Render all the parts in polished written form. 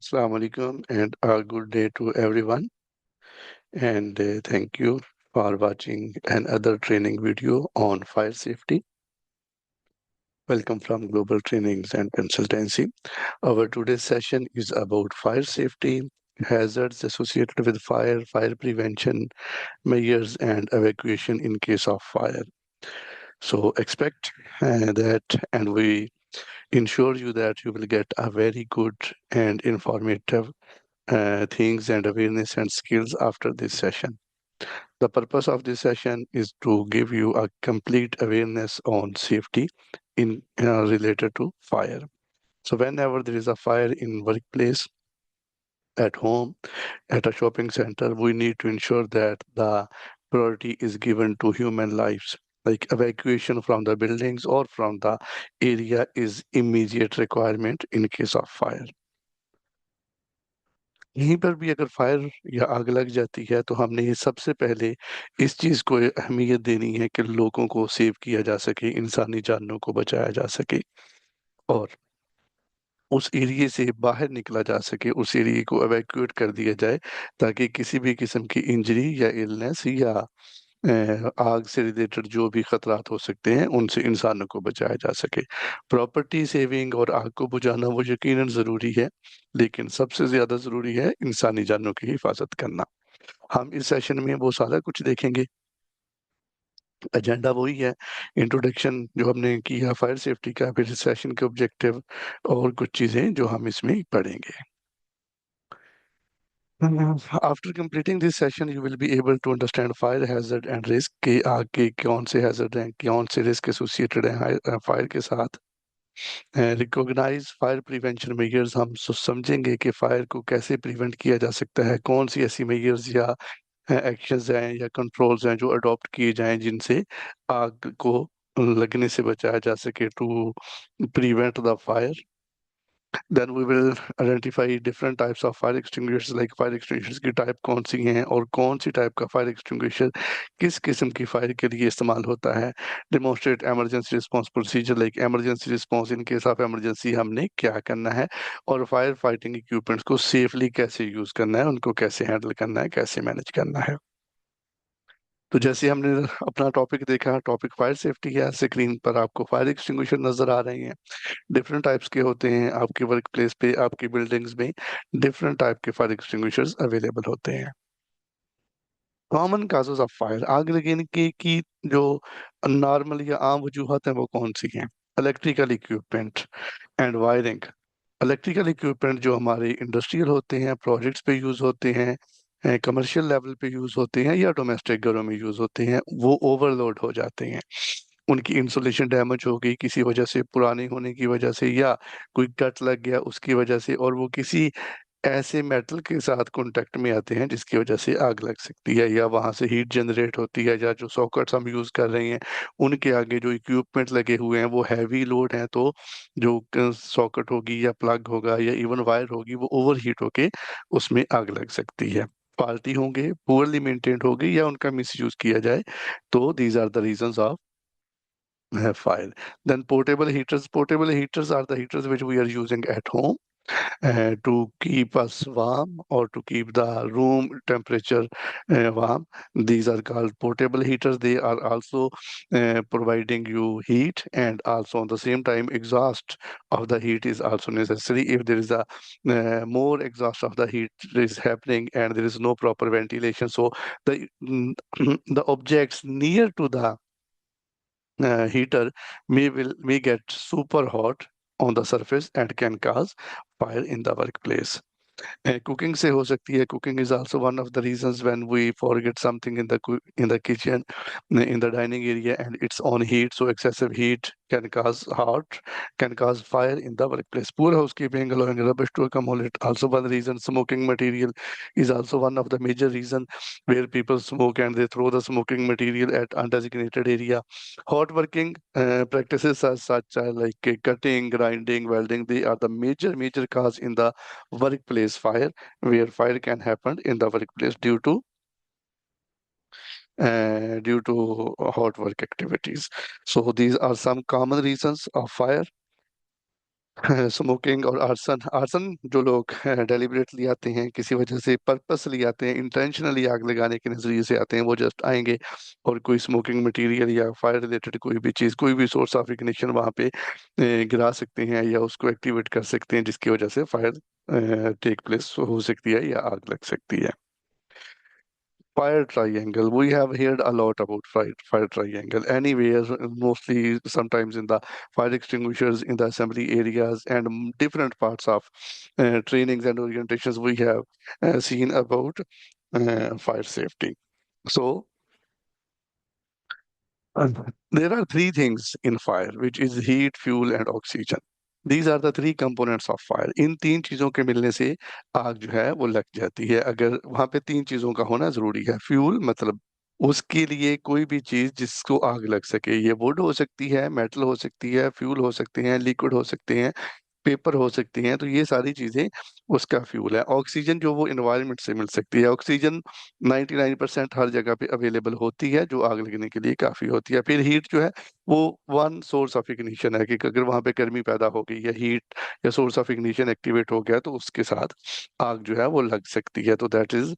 Assalamu alaikum and a good day to everyone. And thank you for watching another training video on fire safety. Welcome from Global Trainings and Consultancy. Our today's session is about fire safety, hazards associated with fire, fire prevention measures, and evacuation in case of fire. So expect that, and we ensure you that you will get a very good and informative things and awareness and skills after this session. The purpose of this session is to give you a complete awareness on safety in related to fire. So whenever there is a fire in workplace, at home, at a shopping center, we need to ensure that the priority is given to human lives. Like evacuation from the buildings or from the area is immediate requirement in case of fire. यहीं पर भी अगर fire या आग लग जाती है तो हमने ये सबसे पहले इस चीज़ को अहमियत देनी है कि लोगों को सेव किया जा सके, इंसानी जानों को बचाया जा सके और उस एरिये से बाहर निकला जा सके, उस एरिये को इवैक्यूएट कर दिया जाए ताकि किसी भी किस्म की इंजरी या इलनेस या आग से रिलेटेड जो भी खतरात हो सकते हैं, उनसे इंसानों को बचाया जा सके। प्रॉपर्टी सेविंग और आग को बुझाना वो यकीनन ज़रूरी है, लेकिन सबसे ज़्यादा ज़रूरी है इंसानी जानों की हिफाज़त करना। हम इस सेशन में वो सारा कुछ देखेंगे। एजेंडा वही है, इंट्रोडक्शन जो हमने किया फायर सेफ्टी का, फिर सेशन के ऑब्जेक्टिव और कुछ चीज़ें जो हम इसमें पढ़ेंगे। After completing this session, you will be able to understand fire hazard and risk के आग के कौन से hazard हैं, कौन से risk associated हैं फायर के साथ। रिकॉग्नाइज फायर प्रिवेंशन मेजर्स हम समझेंगे कि फायर को कैसे प्रिवेंट किया जा सकता है, कौन सी ऐसी मेजर्स या एक्शंस हैं या कंट्रोल्स हैं जो अडॉप्ट किए जाएं जिनसे आग को लगने से बचाया जा सके to prevent the fire. Then we will identify different types of fire extinguishers, like fire extinguishers की टाइप कौन सी हैं और कौन सी टाइप का फायर एक्सटिंग्विशर किस किस्म की फायर के लिए इस्तेमाल होता है। Demonstrate emergency response procedure, like emergency response in case of emergency हमने क्या करना है और फायर फाइटिंग इक्विपमेंट्स को सेफली कैसे यूज करना है, उनको कैसे हैंडल करना है, कैसे मैनेज करना है। तो जैसे हमने अपना टॉपिक देखा, टॉपिक फायर सेफ्टी है। स्क्रीन पर आपको फायर एक्सटिंग्विशर नजर आ रहे हैं, डिफरेंट टाइप्स के होते हैं। आपके वर्क प्लेस पे, आपकी बिल्डिंग्स में डिफरेंट टाइप के फायर एक्सटिंग्विशर्स अवेलेबल होते हैं। कॉमन काजेस ऑफ फायर, आग लगने की जो नॉर्मल या आम वजूहत हैं वो कौन सी हैं? Electrical equipment and wiring. Electrical equipment जो हमारे इंडस्ट्रियल होते हैं, प्रोजेक्ट्स पे यूज होते हैं, कमर्शियल लेवल पे यूज होते हैं या डोमेस्टिक घरों में यूज होते हैं, वो ओवरलोड हो जाते हैं। उनकी इंसुलेशन डैमेज हो गई किसी वजह से, पुरानी होने की वजह से, या कोई कट लग गया उसकी वजह से, और वो किसी ऐसे मेटल के साथ कांटेक्ट में आते हैं जिसकी वजह से आग लग सकती है, या वहां से हीट जनरेट होती है, या जो सॉकेट्स हम यूज कर रहे हैं उनके आगे जो इक्विपमेंट लगे हुए हैं वो हैवी लोड है, तो जो सॉकेट होगी या प्लग होगा या इवन वायर होगी वो ओवर हीट होके उसमें आग लग सकती है। फाल्टी होंगे, पुअरली मेंटेन्ड होगी या उनका मिस यूज किया जाए, तो these are the reasons of fire. Then portable heaters. Portable heaters are the heaters which we are using at home to keep us warm or to keep the room temperature warm. These are called portable heaters. They are also providing you heat, and also on the same time exhaust of the heat is also necessary. If there is a more exhaust of the heat is happening and there is no proper ventilation, so the the objects near to the heater may get super hot on the surface and can cause fire in the workplace. Cooking से हो सकती है। Cooking is also one of the reasons when we forget something in the kitchen, in the dining area, and it's on heat, so excessive heat can cause fire in the workplace. Poor housekeeping, allowing rubbish to accumulate, also one reason. Smoking material is also one of the major reason where people smoke and they throw the smoking material at undesignated area. Hot working practices as such are like cutting, grinding, welding, they are the major cause in the workplace fire, where fire can happen in the workplace due to hot work activities. So these are some common reasons of fire. Smoking और arson. Arson जो लोग deliberately आते हैं, किसी वजह से purposely आते हैं, इंटेंशनली आग लगाने के नजरिए से आते हैं, वो जस्ट आएंगे और कोई स्मोकिंग मटेरियल या फायर रिलेटेड कोई भी चीज, कोई भी सोर्स ऑफ इग्निशन वहां पे गिरा सकते हैं या उसको एक्टिवेट कर सकते हैं, जिसकी वजह से फायर टेक प्लेस हो सकती है या आग लग सकती है। Fire triangle. We have heard a lot about fire triangle. Anywhere, mostly sometimes in the fire extinguishers in the assembly areas and different parts of trainings and orientations we have seen about fire safety. So there are three things in fire, which is heat, fuel, and oxygen. These are the three components of fire. इन तीन चीजों के मिलने से आग जो है वो लग जाती है। अगर वहां पे तीन चीजों का होना जरूरी है। फ्यूल मतलब उसके लिए कोई भी चीज जिसको आग लग सके, ये वुड हो सकती है, मेटल हो सकती है, फ्यूल हो सकते हैं, लिक्विड हो सकते हैं, पेपर हो सकती हैं, तो ये सारी चीजें उसका फ्यूल है। ऑक्सीजन जो वो एनवायरनमेंट से मिल सकती है। ऑक्सीजन 99% हर जगह पे अवेलेबल होती है, जो आग लगने के लिए काफी होती है। फिर हीट जो है वो वन सोर्स ऑफ इग्निशन है, कि अगर वहां पे गर्मी पैदा हो गई या हीट या सोर्स ऑफ इग्निशन एक्टिवेट हो गया तो उसके साथ आग जो है वो लग सकती है। तो that is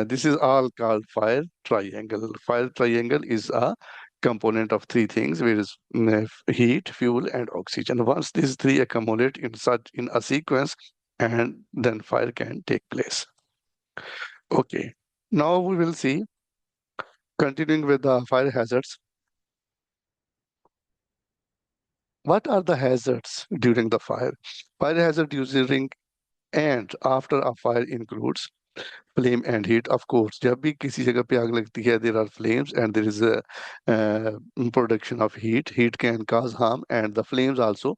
this is all called fire triangle. Fire triangle is a component of three things, which is heat, fuel, and oxygen. Once these three accumulate in a sequence, and then fire can take place. Okay. Now we will see, continuing with the fire hazards. What are the hazards during the fire? Fire hazard during and after a fire includes flame and heat. Of course जब भी किसी जगह पे आग लगती है, there are flames and there is production of heat. Heat can cause harm and the flames also,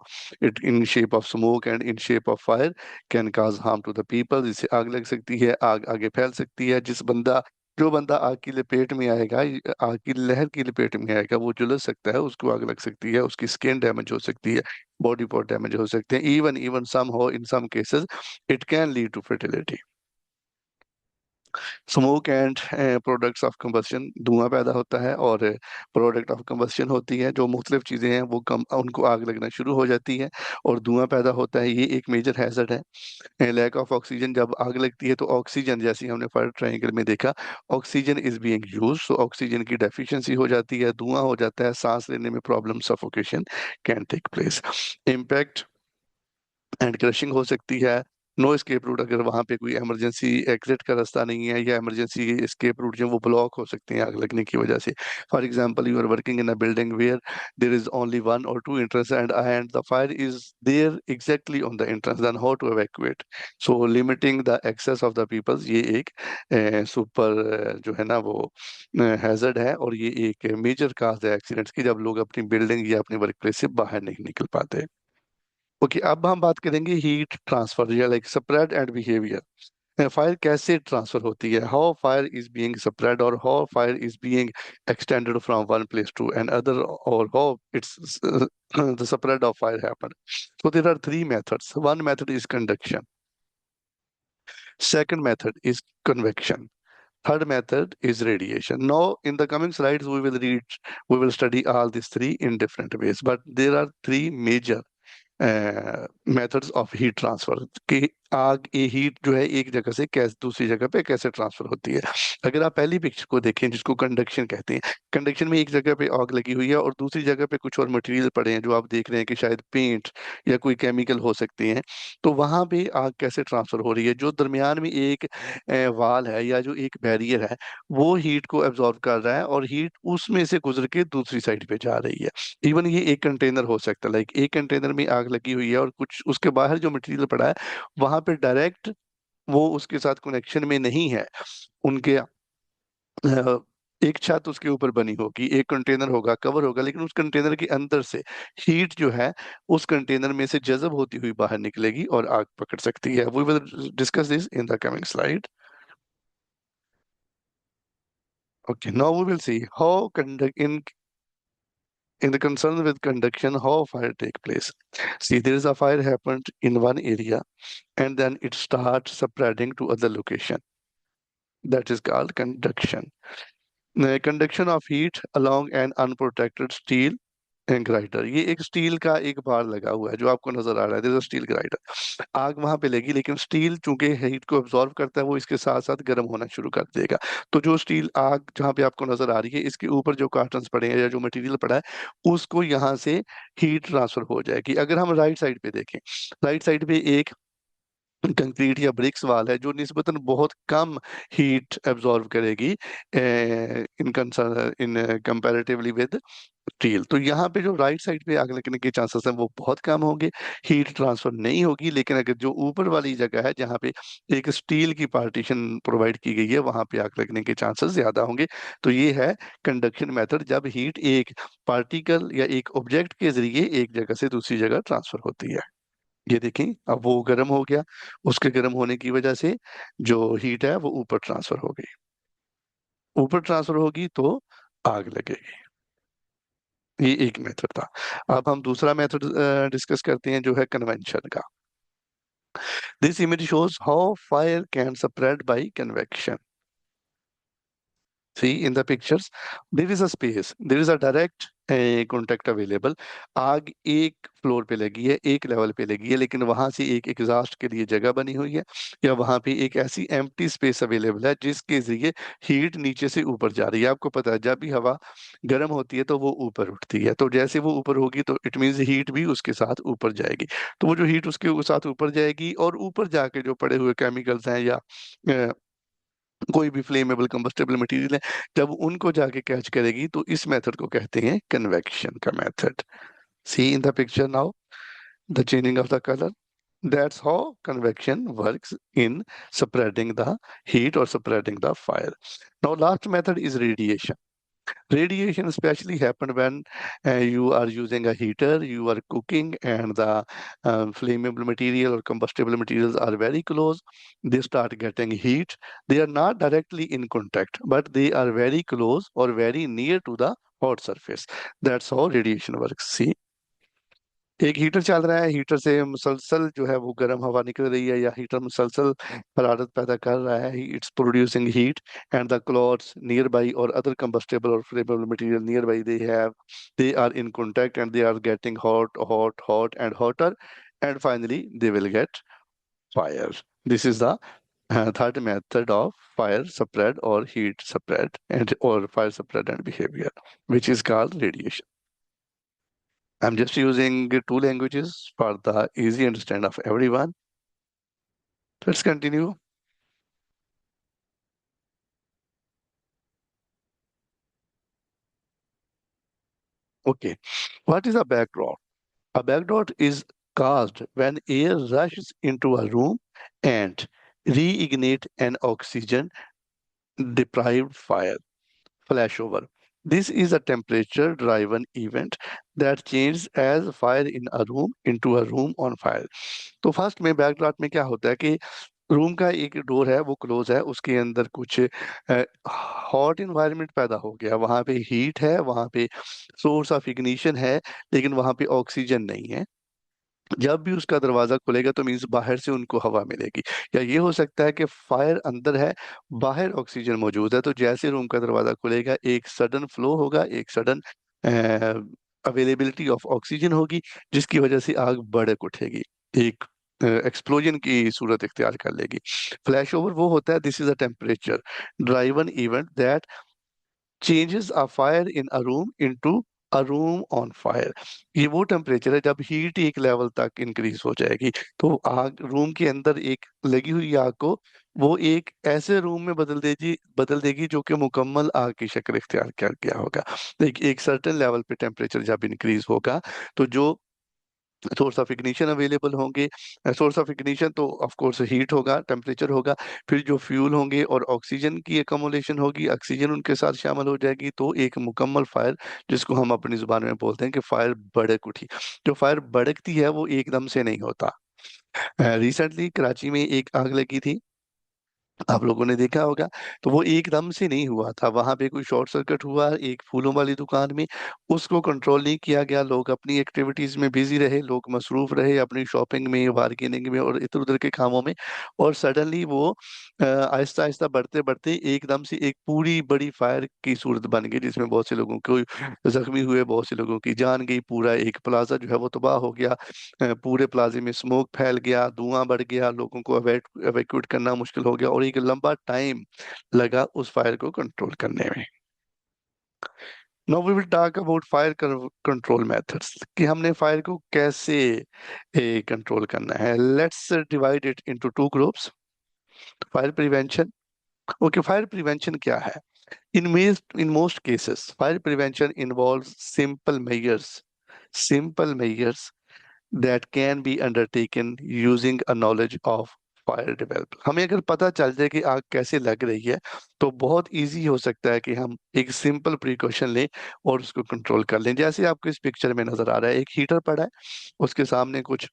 it in shape of smoke and in shape of fire, can cause harm to the people। जिससे आग लग सकती है, आग आगे फैल सकती है। जो बंदा आग की लपेट में आएगा, आग की लहर की लपेट में आएगा, वो झुलस सकता है, उसको आग लग सकती है, उसकी स्किन डैमेज हो सकती है, बॉडी पार्ट डैमेज हो सकते हैं। इवन इवन सम हो in some cases it can lead to fertility. Smoke and products of combustion, धुआं पैदा होता है और प्रोडक्ट ऑफ कंबस्शन होती है, जो मुख्तलिफ चीज़ें हैं वो कम उनको आग लगना शुरू हो जाती है और धुआं पैदा होता है। ये एक मेजर हैजर्ड है। लैक ऑफ ऑक्सीजन, जब आग लगती है तो ऑक्सीजन, जैसे हमने फायर ट्रायंगल में देखा, ऑक्सीजन इज बीइंग यूज, तो ऑक्सीजन की डेफिशिएंसी हो जाती है, धुआं हो जाता है, सांस लेने में problem, suffocation can take place. Impact and crushing हो सकती है। नो एस्केप रूट, अगर वहां पे कोई इमरजेंसी एग्जिट का रास्ता नहीं है या इमरजेंसी एस्केप रूट जो वो ब्लॉक हो सकते हैं आग लगने की वजह से। For example, you are working in a building where there is only one or two entrance and the fire is there exactly on the entrance, then how to evacuate. So limiting the access of the peoples, ये एक super जो है ना वो hazard है, और ये एक मेजर काज है एक्सीडेंट्स की, जब लोग अपनी बिल्डिंग या अपनी वर्क प्लेस से बाहर नहीं निकल पाते। ओके, अब हम बात करेंगे हीट ट्रांसफर या like spread and behaviour. Fire कैसे ट्रांसफर होती है, how fire is being spread और how fire is being extended from one place to another, और how it's the spread of fire happen. So there are three methods. One method is conduction, second method is convection, third method is radiation. Now in the coming slides we will study all these three in different ways, but there are three major methods of heat transfer, कि आग ये heat जो है एक जगह से कैसे दूसरी जगह पे कैसे ट्रांसफर होती है। अगर आप पहली पिक्चर को देखें, जिसको कंडक्शन कहते हैं, कंडक्शन में एक जगह पे आग लगी हुई है और दूसरी जगह पे कुछ और मटेरियल पड़े हैं, जो आप देख रहे हैं कि शायद पेंट या कोई केमिकल हो सकते हैं। तो वहां पे आग कैसे ट्रांसफर हो रही है, जो दरमियान में एक वाल है या जो एक बैरियर है, वो हीट को एब्जॉर्ब कर रहा है और हीट उसमें से गुजर के दूसरी साइड पे जा रही है। इवन ये एक कंटेनर हो सकता है, लाइक एक कंटेनर में आग लगी हुई है और कुछ उसके बाहर जो मटेरियल पड़ा है वहां पे डायरेक्ट वो उसके साथ कनेक्शन में नहीं है। उनके एक छत उसके ऊपर बनी होगी, एक कंटेनर होगा, कवर होगा, लेकिन उस कंटेनर के अंदर से हीट जो है उस कंटेनर में से जज़ब होती हुई बाहर निकलेगी और आग पकड़ सकती है। We will discuss this in the coming slide. Okay, now we will see how conduct in the concern with conduction, how fire take place. See, there is a fire happened in one area and then it starts spreading to other location. That is called conduction. The conduction of heat along an unprotected steel. ग्राइटर, ये एक steel का एक बार लगा हुआ है जो आपको नजर आ रहा है, दिस स्टील ग्राइटर। आग वहां पे लगी, लेकिन स्टील चूंकि हीट को एब्जॉर्व करता है, वो इसके साथ साथ गर्म होना शुरू कर देगा। तो जो स्टील आग जहाँ पे आपको नजर आ रही है, इसके ऊपर जो कार्टन पड़े हैं या जो मटेरियल पड़ा है, उसको यहाँ से हीट ट्रांसफर हो जाएगी। अगर हम राइट साइड पे देखें, राइट साइड पे एक कंक्रीट या ब्रिक्स वाल है जो निस्बतन बहुत कम हीट एब्जॉर्व करेगी इन कंपैरेटिवली विद स्टील। तो यहाँ पे जो राइट साइड पे आग लगने के चांसेस हैं वो बहुत कम होंगे, हीट ट्रांसफर नहीं होगी। लेकिन अगर जो ऊपर वाली जगह है जहाँ पे एक स्टील की पार्टीशन प्रोवाइड की गई है, वहां पे आग लगने के चांसेस ज्यादा होंगे। तो ये है कंडक्शन मेथड, जब हीट एक पार्टिकल या एक ऑब्जेक्ट के जरिए एक जगह से दूसरी जगह ट्रांसफर होती है। ये देखें, अब वो गर्म हो गया, उसके गर्म होने की वजह से जो हीट है वो ऊपर ट्रांसफर हो गई, ऊपर ट्रांसफर होगी तो आग लगेगी। ये एक मेथड था। अब हम दूसरा मेथड डिस्कस करते हैं, जो है कन्वेंशन का। This image shows how fire can spread by convection. See in the pictures, there is a space, there is a direct contact available। आग एक फ्लोर पे लगी है, एक लेवल पे लगी है, लेकिन वहां से एक एग्जॉस्ट के लिए जगह बनी हुई है, या वहां पे एक ऐसी एम्प्टी स्पेस अवेलेबल है जिसके जरिए हीट नीचे से ऊपर जा रही है। आपको पता है जब भी हवा गर्म होती है तो वो ऊपर उठती है, तो जैसे वो ऊपर होगी तो इट मीन्स हीट भी उसके साथ ऊपर जाएगी। तो वो जो हीट उसके साथ ऊपर जाएगी, और ऊपर जाके जो पड़े हुए केमिकल्स हैं या कोई भी फ्लेमेबल कंबस्टेबल मटेरियल है, जब उनको जाके कैच करेगी, तो इस मेथड को कहते हैं कन्वेक्शन का method. See in the picture now the changing of the colour, that's how convection works in spreading the heat or spreading the fire. Now last method is radiation. Radiation especially happen when you are using a heater, you are cooking, and the flammable material or combustible materials are very close. They start getting heat. They are not directly in contact, but they are very close or very near to the hot surface. That's how radiation works. See, एक heater चल रहा है, heater से मुसलसल जो है वो गर्म हवा निकल रही है, या हीटर मुसलसल हरारत पैदा कर रहा है, it's producing heat, and the clothes nearby और अदर कंबस्टेबल और flammable material nearby, they are in contact and they are getting hot hot hot and hotter, and finally they will get fire. This is the third method of fire spread or heat spread and or fire spread and behavior, which is called radiation. I'm just using two languages for the easy understand of everyone. Let's continue. Okay. What is a backdrop? A backdrop is caused when air rushes into a room and reignite an oxygen deprived fire. Flashover. This is a temperature driven event that changes as fire in a room into a room on fire. तो first में backdrop में क्या होता है कि room का एक door है वो क्लोज है, उसके अंदर कुछ हॉट इन्वायरमेंट पैदा हो गया, वहां पे हीट है, वहां पे सोर्स ऑफ इग्निशन है, लेकिन वहां पे ऑक्सीजन नहीं है। जब भी उसका दरवाजा खुलेगा तो मीन्स बाहर से उनको हवा मिलेगी। या ये हो सकता है कि फायर अंदर है, बाहर ऑक्सीजन मौजूद है, तो जैसे रूम का दरवाजा खुलेगा एक सडन फ्लो होगा, एक सडन अवेलेबिलिटी ऑफ ऑक्सीजन होगी, जिसकी वजह से आग भड़क उठेगी, एक एक्सप्लोजन की सूरत इख्तियार कर लेगी। फ्लैश ओवर वो होता है, this is a temperature driven event that changes a fire in a room into a room on fire. ये वो टेम्परेचर है जब हीट एक लेवल तक इंक्रीज हो जाएगी, तो आग रूम के अंदर एक लगी हुई आग को वो एक ऐसे रूम में बदल देगी जो कि मुकम्मल आग की शक्ल इख्तियार कर गया होगा। एक सर्टेन लेवल पे टेम्परेचर जब इंक्रीज होगा, तो जो सोर्स ऑफ इग्निशन अवेलेबल होंगे, सोर्स ऑफ इग्निशन तो ऑफ कोर्स हीट होगा, टेम्परेचर होगा, फिर जो फ्यूल होंगे और ऑक्सीजन की एकमोलेशन होगी, ऑक्सीजन उनके साथ शामिल हो जाएगी, तो एक मुकम्मल फायर, जिसको हम अपनी जुबान में बोलते हैं कि फायर भड़क उठी। जो फायर भड़कती है वो एकदम से नहीं होता। रिसेंटली कराची में एक आग लगी थी, आप लोगों ने देखा होगा। तो वो एकदम से नहीं हुआ था, वहां पे कोई शॉर्ट सर्किट हुआ एक फूलों वाली दुकान में, उसको कंट्रोल नहीं किया गया, लोग अपनी एक्टिविटीज में बिजी रहे, लोग मसरूफ रहे अपनी शॉपिंग में, बार्गेनिंग में और इधर उधर के कामों में, और सडनली वो आहिस्ता आहिस्ता बढ़ते बढ़ते एकदम से एक पूरी बड़ी फायर की सूरत बन गई, जिसमें बहुत से लोगों को जख्मी हुए, बहुत से लोगों की जान गई, पूरा एक प्लाजा जो है वो तबाह हो गया। पूरे प्लाजे में स्मोक फैल गया, धुआं बढ़ गया, लोगों को एवेक्यूएट करना मुश्किल हो गया, और एक लंबा टाइम लगा उस फायर को कंट्रोल करने में। Now we will talk about fire control methods, कि हमने फायर को कैसे कंट्रोल करना है। Let's divide it into two groups. Fire prevention. Okay, fire prevention क्या है? In most cases, fire prevention involves simple measures that can be undertaken using a knowledge of fire develop। हमें अगर पता चल जाए कि आग कैसे लग रही है, तो बहुत इजी हो सकता है कि हम एक सिंपल प्रिकॉशन लें और उसको कंट्रोल कर लें। जैसे आपको इस पिक्चर में नजर आ रहा है, एक हीटर पड़ा है, उसके सामने कुछ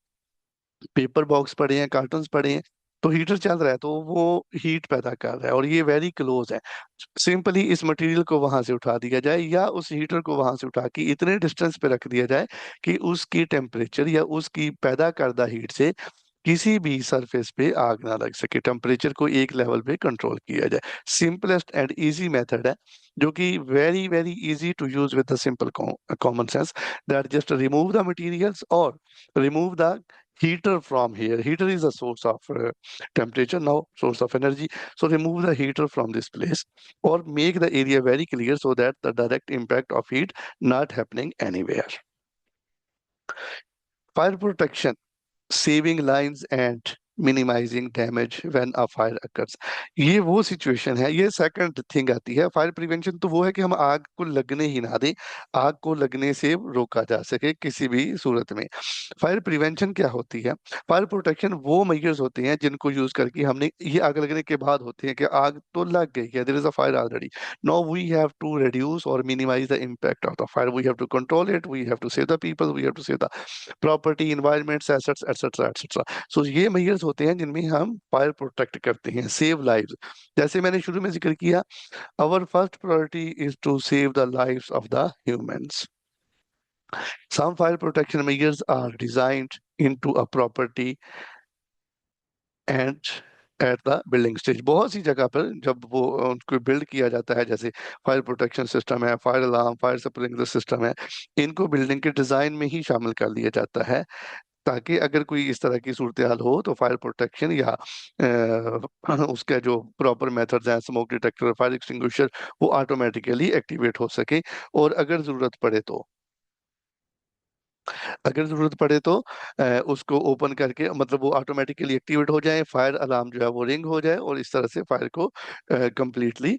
पेपर बॉक्स पड़े हैं, कार्टन्स पड़े हैं, तो हीटर चल रहा है, तो वो हीट पैदा कर रहा है और ये वेरी क्लोज है। सिंपली इस मटेरियल को वहां से उठा दिया जाए, या उस हीटर को वहां से उठा के इतने डिस्टेंस पे रख दिया जाए कि उसकी टेम्परेचर या उसकी पैदा करदा हीट से किसी भी सरफेस पे आग ना लग सके, टेम्परेचर को एक लेवल पे कंट्रोल किया जाए। सिंपलेस्ट एंड इजी मेथड है, जो कि very very easy to use with the simple common sense, that just remove the materials और remove the heater from here. Heater is a source of temperature, now source of energy, so remove the heater from this place or make the area very clear so that the direct impact of heat not happening anywhere. Fire protection, saving lives and minimising damage when a fire occurs. ये वो situation है, ये second thing आती है। Fire prevention तो वो है कि हम आग को लगने ही ना दें, आग को लगने से रोका जा सके किसी भी सूरत में। फायर प्रिवेंशन क्या होती है? फायर प्रोटेक्शन वो मेजर्स होते हैं जिनको यूज करके हमने, ये आग लगने के बाद होते हैं कि आग तो लग गई है, there is a fire already, now we have to reduce और minimise the impact of the fire, we have to control it, we have to save the people, we have to save the property, environments, assets, etcetera etcetera. So ये measures होते हैं जिनमें हम fire protect करते हैं, save lives. जैसे मैंने शुरू में जिक्र किया, our first priority is to save the lives of the humans. Some fire protection measures are designed into a property and at the building stage. बहुत सी जगह पर जब वो उनको बिल्ड किया जाता है, जैसे फायर प्रोटेक्शन सिस्टम है, fire alarm, fire sprinkler system है, इनको बिल्डिंग के डिजाइन में ही शामिल कर लिया जाता है, ताकि अगर कोई इस तरह की सूरत हाल हो तो फायर प्रोटेक्शन या उसका जो प्रॉपर मेथड्स हैं, स्मोक डिटेक्टर, फायर एक्सटिंग्विशर, वो ऑटोमेटिकली एक्टिवेट हो सके। और अगर जरूरत पड़े तो उसको ओपन करके, मतलब वो ऑटोमेटिकली एक्टिवेट हो जाए, फायर अलार्म जो है वो रिंग हो जाए, और इस तरह से फायर को कंप्लीटली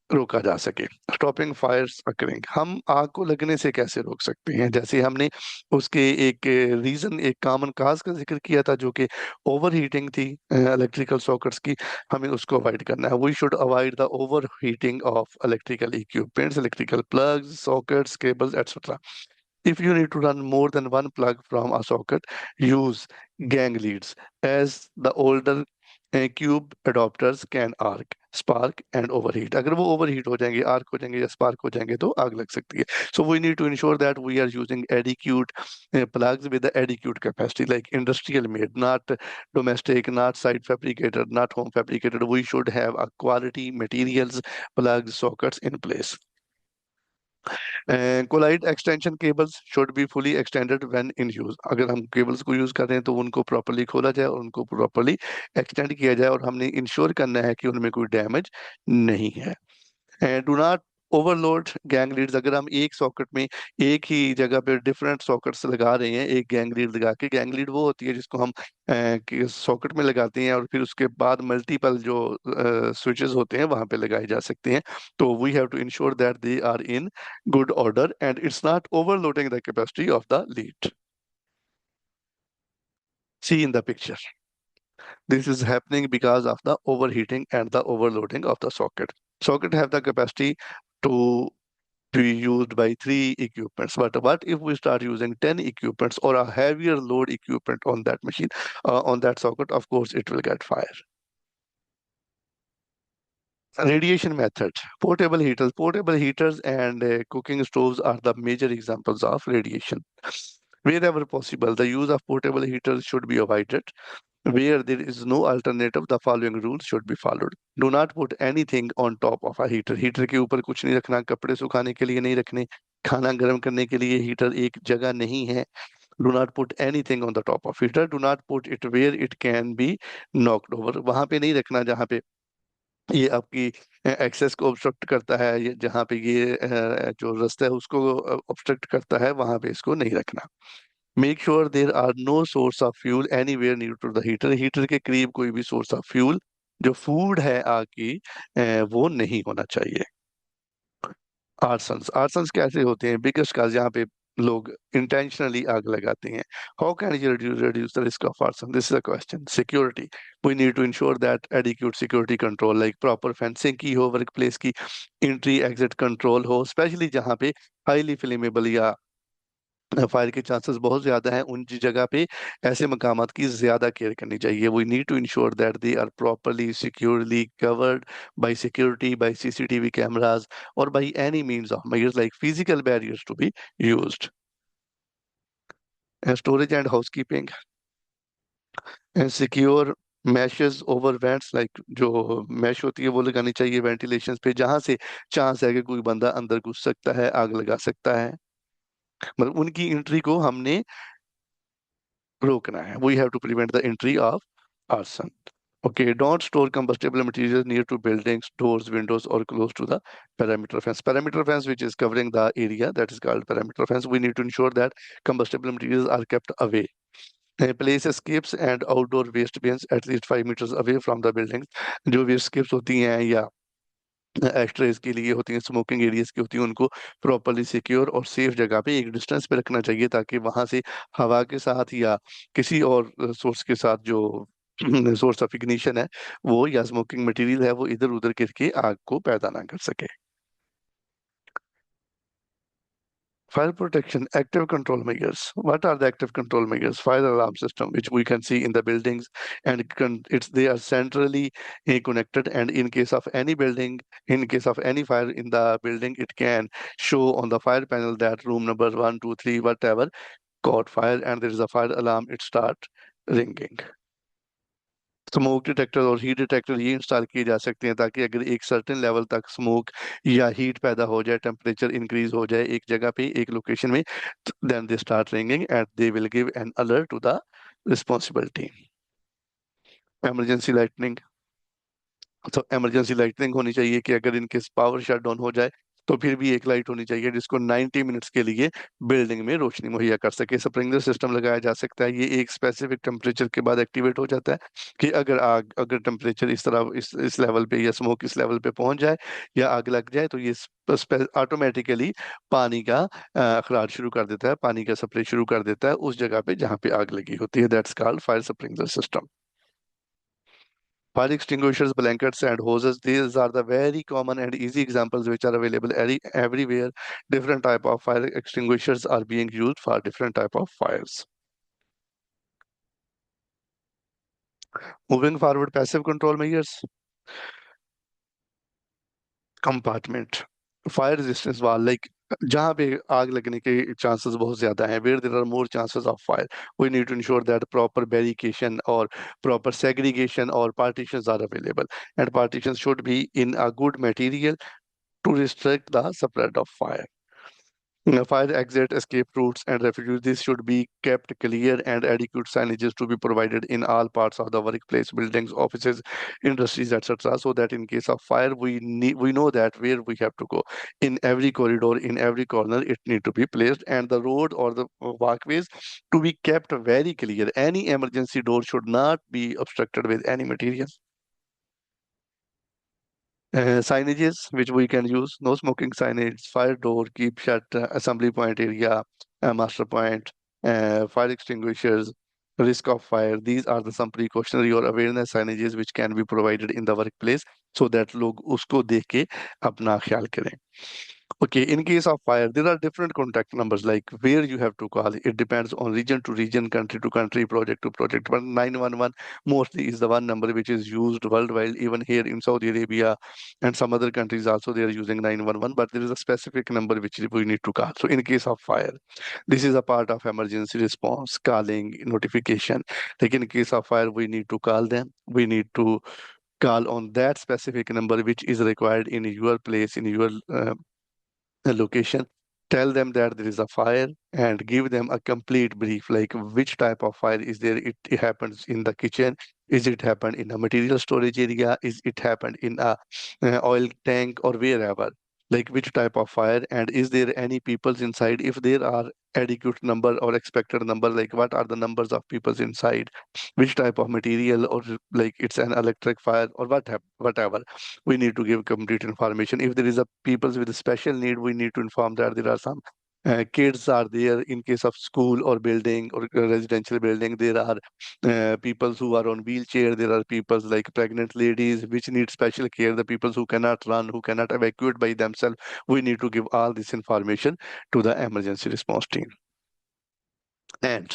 रोका जा सके। स्टॉपिंग फायर्स अकरिंग, हम आग को लगने से कैसे रोक सकते हैं? जैसे हमने उसके एक रीजन, एक कॉमन काज का जिक्र किया था, जो कि ओवर हीटिंग थी इलेक्ट्रिकल सॉकेट्स की, हमें उसको अवॉइड करना है। We should avoid the overheating of electrical equipments, electrical plugs, sockets, cables, etcetera. If you need to run more than one plug from a socket, use gang leads, as the older cube adapters can arc, spark and overheat। अगर वो overheat हो जाएंगे, arc हो जाएंगे या spark हो जाएंगे, तो आग लग सकती है। So we need to ensure that we are using adequate plugs with the adequate capacity, like industrial made, not domestic, not site fabricated, not home fabricated. We should have a quality materials, plugs, sockets in place। Coiled extension cables should be fully extended when in use. अगर हम cables को use कर रहे हैं तो उनको properly खोला जाए और उनको प्रॉपर्ली एक्सटेंड किया जाए, और हमने इंश्योर करना है कि उनमें कोई डैमेज नहीं है। Do not overload gang leads. अगर हम एक सॉकेट में एक ही जगह पे डिफरेंट सॉकेट्स लगा रहे हैं, एक गैंग लीड लगा के, गैंग लीड वो होती है जिसको हम सॉकेट में लगाते हैं और फिर उसके बाद मल्टीपल जो स्विचेस होते हैं वहां पे लगाए जा सकते हैं। तो we have to ensure that they are in good order and it's not overloading the capacity of the lead. See in the picture, this is happening because of the overheating and the overloading of the socket. Socket have the capacity to be used by 3 equipments. But what if we start using 10 equipments or a heavier load equipment on that machine, on that socket? Of course, it will get fire. Radiation method. Portable heaters and cooking stoves are the major examples of radiation. Wherever possible, the use of portable heaters should be avoided. Where there is no alternative, the following rules should be followed. Do not put anything on top of a heater. Heater के ऊपर कुछ नहीं रखना, कपड़े सुखाने के लिए नहीं रखने, खाना गर्म करने के लिए हीटर एक जगह नहीं है. Do not put anything on the top of heater. Do not put it where it can be knocked over. वहां पे नहीं रखना जहाँ पे ये आपकी एक्सेस को ऑब्स्ट्रक्ट करता है, ये जहाँ पे ये जो रास्ता है उसको ऑब्स्ट्रक्ट करता है, वहां पे इसको नहीं रखना. Make sure there are no source of fuel anywhere near to the heater. Heater के करीब कोई भी सोर्स ऑफ फ्यूल जो फूड है आग की वो नहीं होना चाहिए. आर्सन्स. आर्सन्स कैसे होते हैं? बिगेस्ट काज जहाँ पे लोग इंटेंशनली आग लगाते हैं. How can you reduce the risk of arson? This is a question. Security. We need to ensure that adequate security control like proper fencing की हो, वर्क प्लेस की एंट्री एग्जिट कंट्रोल हो, स्पेशली जहाँ पे highly flammable या fire के chances बहुत ज्यादा हैं, उन जगह पे ऐसे मकामात की ज्यादा केयर करनी चाहिए. We need to ensure that they are properly securely covered by security, by CCTV cameras और by any means of measures like physical barriers to be used. Storage and housekeeping. Secure meshes over vents like जो mesh होती है वो लगानी चाहिए ventilation पे, जहां से चांस है कि कोई बंदा अंदर घुस सकता है, आग लगा सकता है. मतलब उनकी एंट्री को हमने रोकना है. We have to prevent the entry of arson. Okay, don't store combustible materials near to buildings, doors, windows, or close to the perimeter fence. Perimeter fence, which is covering the area, that is called perimeter fence. We need to ensure that combustible materials are kept away. Place escapes and outdoor waste bins at least 5 meters away from the buildings. जो waste escapes होती हैं या एक्सट्रेज के लिए होती हैं, smoking areas की होती हैं, उनको प्रॉपरली सिक्योर और सेफ जगह पे एक डिस्टेंस पे रखना चाहिए, ताकि वहां से हवा के साथ या किसी और सोर्स के साथ जो सोर्स ऑफ इग्निशन है वो या स्मोकिंग मटेरियल है वो इधर उधर करके आग को पैदा ना कर सके. Fire protection, active control measures. What are the active control measures? Fire alarm system, which we can see in the buildings, and they are centrally connected. And in case of any building, in case of any fire in the building, it can show on the fire panel that room number 1, 2, 3, whatever, caught fire, and there is a fire alarm. It start ringing. Smoke detector और heat detector ये install किए जा सकते हैं, ताकि अगर एक certain level तक स्मोक या हीट पैदा हो जाए, टेम्परेचर इंक्रीज हो जाए एक जगह पे, एक लोकेशन में, then they start ringing and they will give an alert to the responsible team. Emergency lightning. तो इमरजेंसी लाइटनिंग होनी चाहिए कि अगर इनके पावर शट डाउन हो जाए तो फिर भी एक लाइट होनी चाहिए जिसको 90 मिनट्स के लिए बिल्डिंग में रोशनी मुहैया कर सके. स्प्रिंकलर सिस्टम लगाया जा सकता है. ये एक स्पेसिफिक टेम्परेचर के बाद एक्टिवेट हो जाता है कि अगर टेम्परेचर इस तरह इस लेवल पे या स्मोक इस लेवल पे पहुंच जाए या आग लग जाए तो ये ऑटोमेटिकली पानी का अखराज शुरू कर देता है, पानी का स्प्रे शुरू कर देता है उस जगह पे जहाँ पे आग लगी होती है. That's called fire sprinkler system. Fire extinguishers, blankets, and hoses. These are the very common and easy examples which are available everywhere. Different type of fire extinguishers are being used for different type of fires. Moving forward, passive control measures. Compartment. Fire resistance wall, like जहाँ पे आग लगने के chances बहुत ज्यादा हैं, where there are more chances of fire, we need to ensure that proper barricading or proper segregation or partitions are available, and partitions should be in a good material to restrict the spread of fire. Fire exit, escape routes, and refuges. This should be kept clear, and adequate signages to be provided in all parts of the workplace, buildings, offices, industries, etc. So that in case of fire, we know that where we have to go. In every corridor, in every corner, it need to be placed, and the road or the walkways to be kept very clear. Any emergency door should not be obstructed with any material. Signages which we can use: no smoking signage, fire door, keep shut, assembly point area, master point, fire extinguishers, risk of fire. These are the some precautionary or awareness signages which can be provided in the workplace so that लोग उसको देख के अपना ख्याल करें. Okay, in case of fire, there are different contact numbers like where you have to call. It depends on region to region, country to country, project to project. But 911 mostly is the one number which is used worldwide, even here in Saudi Arabia and some other countries also they are using 911. But there is a specific number which we need to call. So in case of fire, this is a part of emergency response, calling, notification. Like in case of fire, we need to call them. We need to call on that specific number which is required in your place, in your location, tell them that there is a fire and give them a complete brief like which type of fire is there. It happens in the kitchen, is it happened in a material storage area, is it happened in a oil tank or wherever, like which type of fire, and is there any peoples inside. If there are adequate number or expected number, like what are the numbers of peoples inside, which type of material, or like it's an electric fire or whatever, we need to give complete information. If there is a people with a special need, we need to inform that there are some kids are there in case of school or building or residential building. There are people who are on wheelchair. There are people like pregnant ladies which need special care. The people who cannot run, who cannot evacuate by themselves. We need to give all this information to the emergency response team. And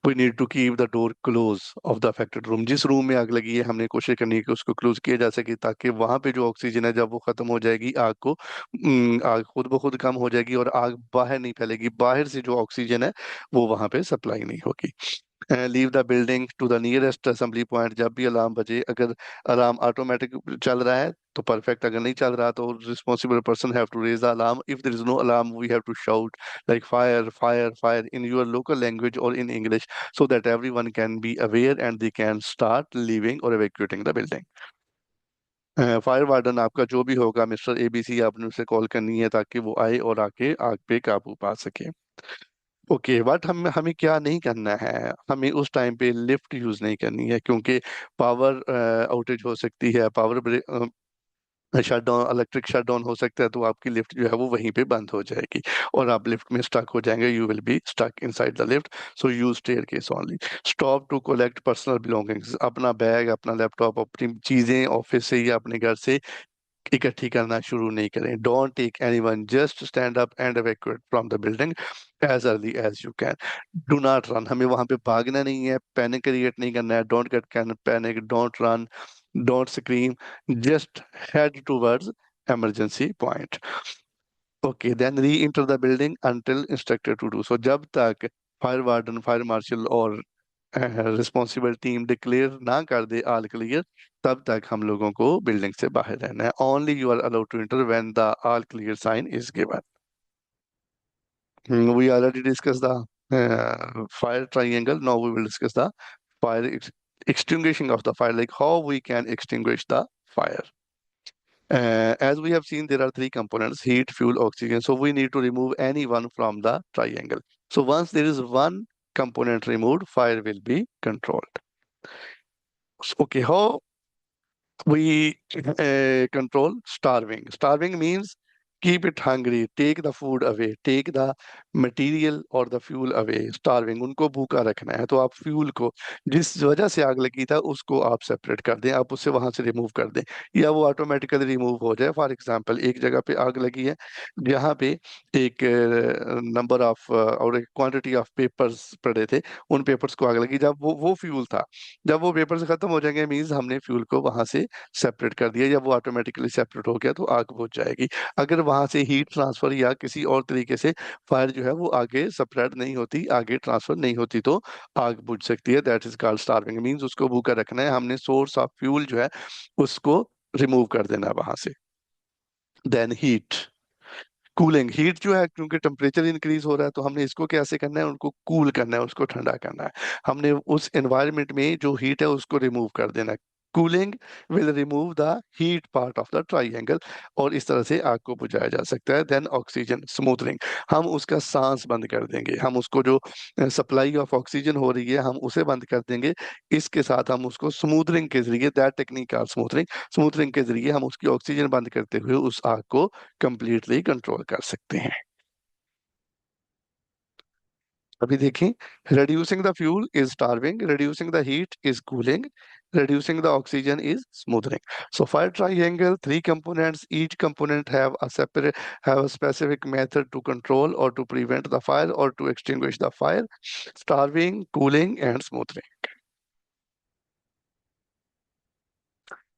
we need to keep the door close of the affected room. जिस room में आग लगी है हमने कोशिश करनी है कि उसको क्लोज किया जा सके, ताकि वहां पे जो ऑक्सीजन है जब वो खत्म हो जाएगी आग को आग खुद ब खुद कम हो जाएगी और आग बाहर नहीं फैलेगी। बाहर से जो ऑक्सीजन है वो वहां पे सप्लाई नहीं होगी। Leave the building to the nearest assembly point. जब भी अलार्म बजे, अगर अलार्म ऑटोमेटिक चल रहा है तो परफेक्ट, अगर नहीं चल रहा तो responsible person have to raise the alarm. If there is no alarm we have to shout like fire, fire, fire in your local language or in English, so that everyone can be aware and they can start leaving or evacuating the building. Fire warden आपका जो भी होगा, mister ABC, आपने उसे call करनी है ताकि वो आए और आके आग पे काबू पा सके। ओके, बट हमें क्या नहीं करना है, हमें उस टाइम पे लिफ्ट यूज नहीं करनी है, क्योंकि पावर आउटेज हो सकती है, power shut down, electric shut down हो सकता है, तो आपकी लिफ्ट जो है वो वहीं पे बंद हो जाएगी और आप लिफ्ट में स्टक हो जाएंगे। You will be stuck inside the lift, so use staircase only. Stop to collect personal belongings. अपना बैग, अपना लैपटॉप, अपनी चीजें ऑफिस से या अपने घर से इकट्ठी करना शुरू नहीं करें। Don't take anyone, just stand up and evacuate from the building as early as you can. Do not run, हमें वहां पे भागना नहीं है, पैनिक क्रिएट नहीं करना है। Don't get can panic, don't run, don't scream, just head towards emergency point. Okay, then re-enter the building until instructed to do so. जब तक फायर वार्डन, फायर मार्शल और रिस्पॉन्सिबल टीम डिक्लेयर ना कर they all clear, तब तक हम लोगों को बिल्डिंग से बाहर रहना है। Only you are allowed to enter when the all clear sign is given. We already discussed the fire triangle. Now we will discuss the fire extinguishing of the fire, like how we can extinguish the fire. As we have seen, there are three components: heat, fuel, oxygen. So we need to remove any one from the triangle. So once there is one component removed, fire will be controlled. Okay, how we control starving? Starving means keep it hungry, take the food away, take the material or the fuel away. Starving, उनको भूखा रखना है, तो आप fuel को, जिस वजह से आग लगी था उसको आप सेपरेट कर दें, आप उससे वहां से रिमूव कर दें, या वो ऑटोमेटिकली रिमूव हो जाए। फॉर एग्जांपल, एक जगह पे आग लगी है जहाँ पे एक नंबर ऑफ और एक क्वांटिटी ऑफ पेपर्स पड़े थे, उन पेपर्स को आग लगी। जब वो फ्यूल था, जब वो पेपर्स खत्म हो जाएंगे मीन्स हमने फ्यूल को वहां से सेपरेट कर दिया। जब वो ऑटोमेटिकली सेपरेट हो गया तो आग बुझ जाएगी। अगर वहां से हीट ट्रांसफर या किसी और तरीके से फायर जो है वो आगे स्प्रेड नहीं होती, आगे ट्रांसफर नहीं होती, तो आग बुझ सकती है। That is called starving. Means उसको भूखा रखना है, हमने सोर्स ऑफ फ्यूल जो है उसको रिमूव कर देना है वहां से। Then heat, cooling. हीट जो है, क्योंकि टेम्परेचर इंक्रीज हो रहा है, तो हमने इसको कैसे करना है, उनको कूल करना है, उसको ठंडा करना है। हमने उस एनवायरनमेंट में जो हीट है उसको रिमूव कर देना है। Cooling will remove the heat part of the triangle, और इस तरह से आग को बुझाया जा सकता है। देन ऑक्सीजन स्मूथनिंग, हम उसका सांस बंद कर देंगे, हम उसको जो सप्लाई ऑफ ऑक्सीजन हो रही है हम उसे बंद कर देंगे। इसके साथ हम उसको स्मूथनिंग के जरिए, that technique are smoothening, smoothening के जरिए हम उसकी ऑक्सीजन बंद करते हुए उस आग को कंप्लीटली कंट्रोल कर सकते हैं। अभी देखें, reducing the fuel is starving, reducing the heat is cooling, reducing the oxygen is smoothing. So fire triangle, three components, each component have a specific method to control or to prevent the fire or to extinguish the fire: starving, cooling, and smoothing.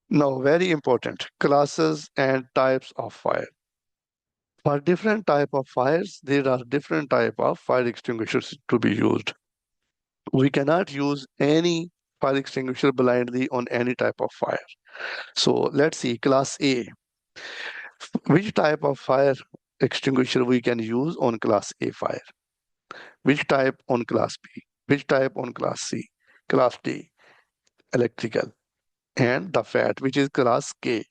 Now, very important, classes and types of fire. For different type of fires, there are different type of fire extinguishers to be used. We cannot use any fire extinguisher blindly on any type of fire. So let's see, class A. Which type of fire extinguisher we can use on class A fire? Which type on class B? Which type on class C? Class D, electrical. And the fat, which is class K.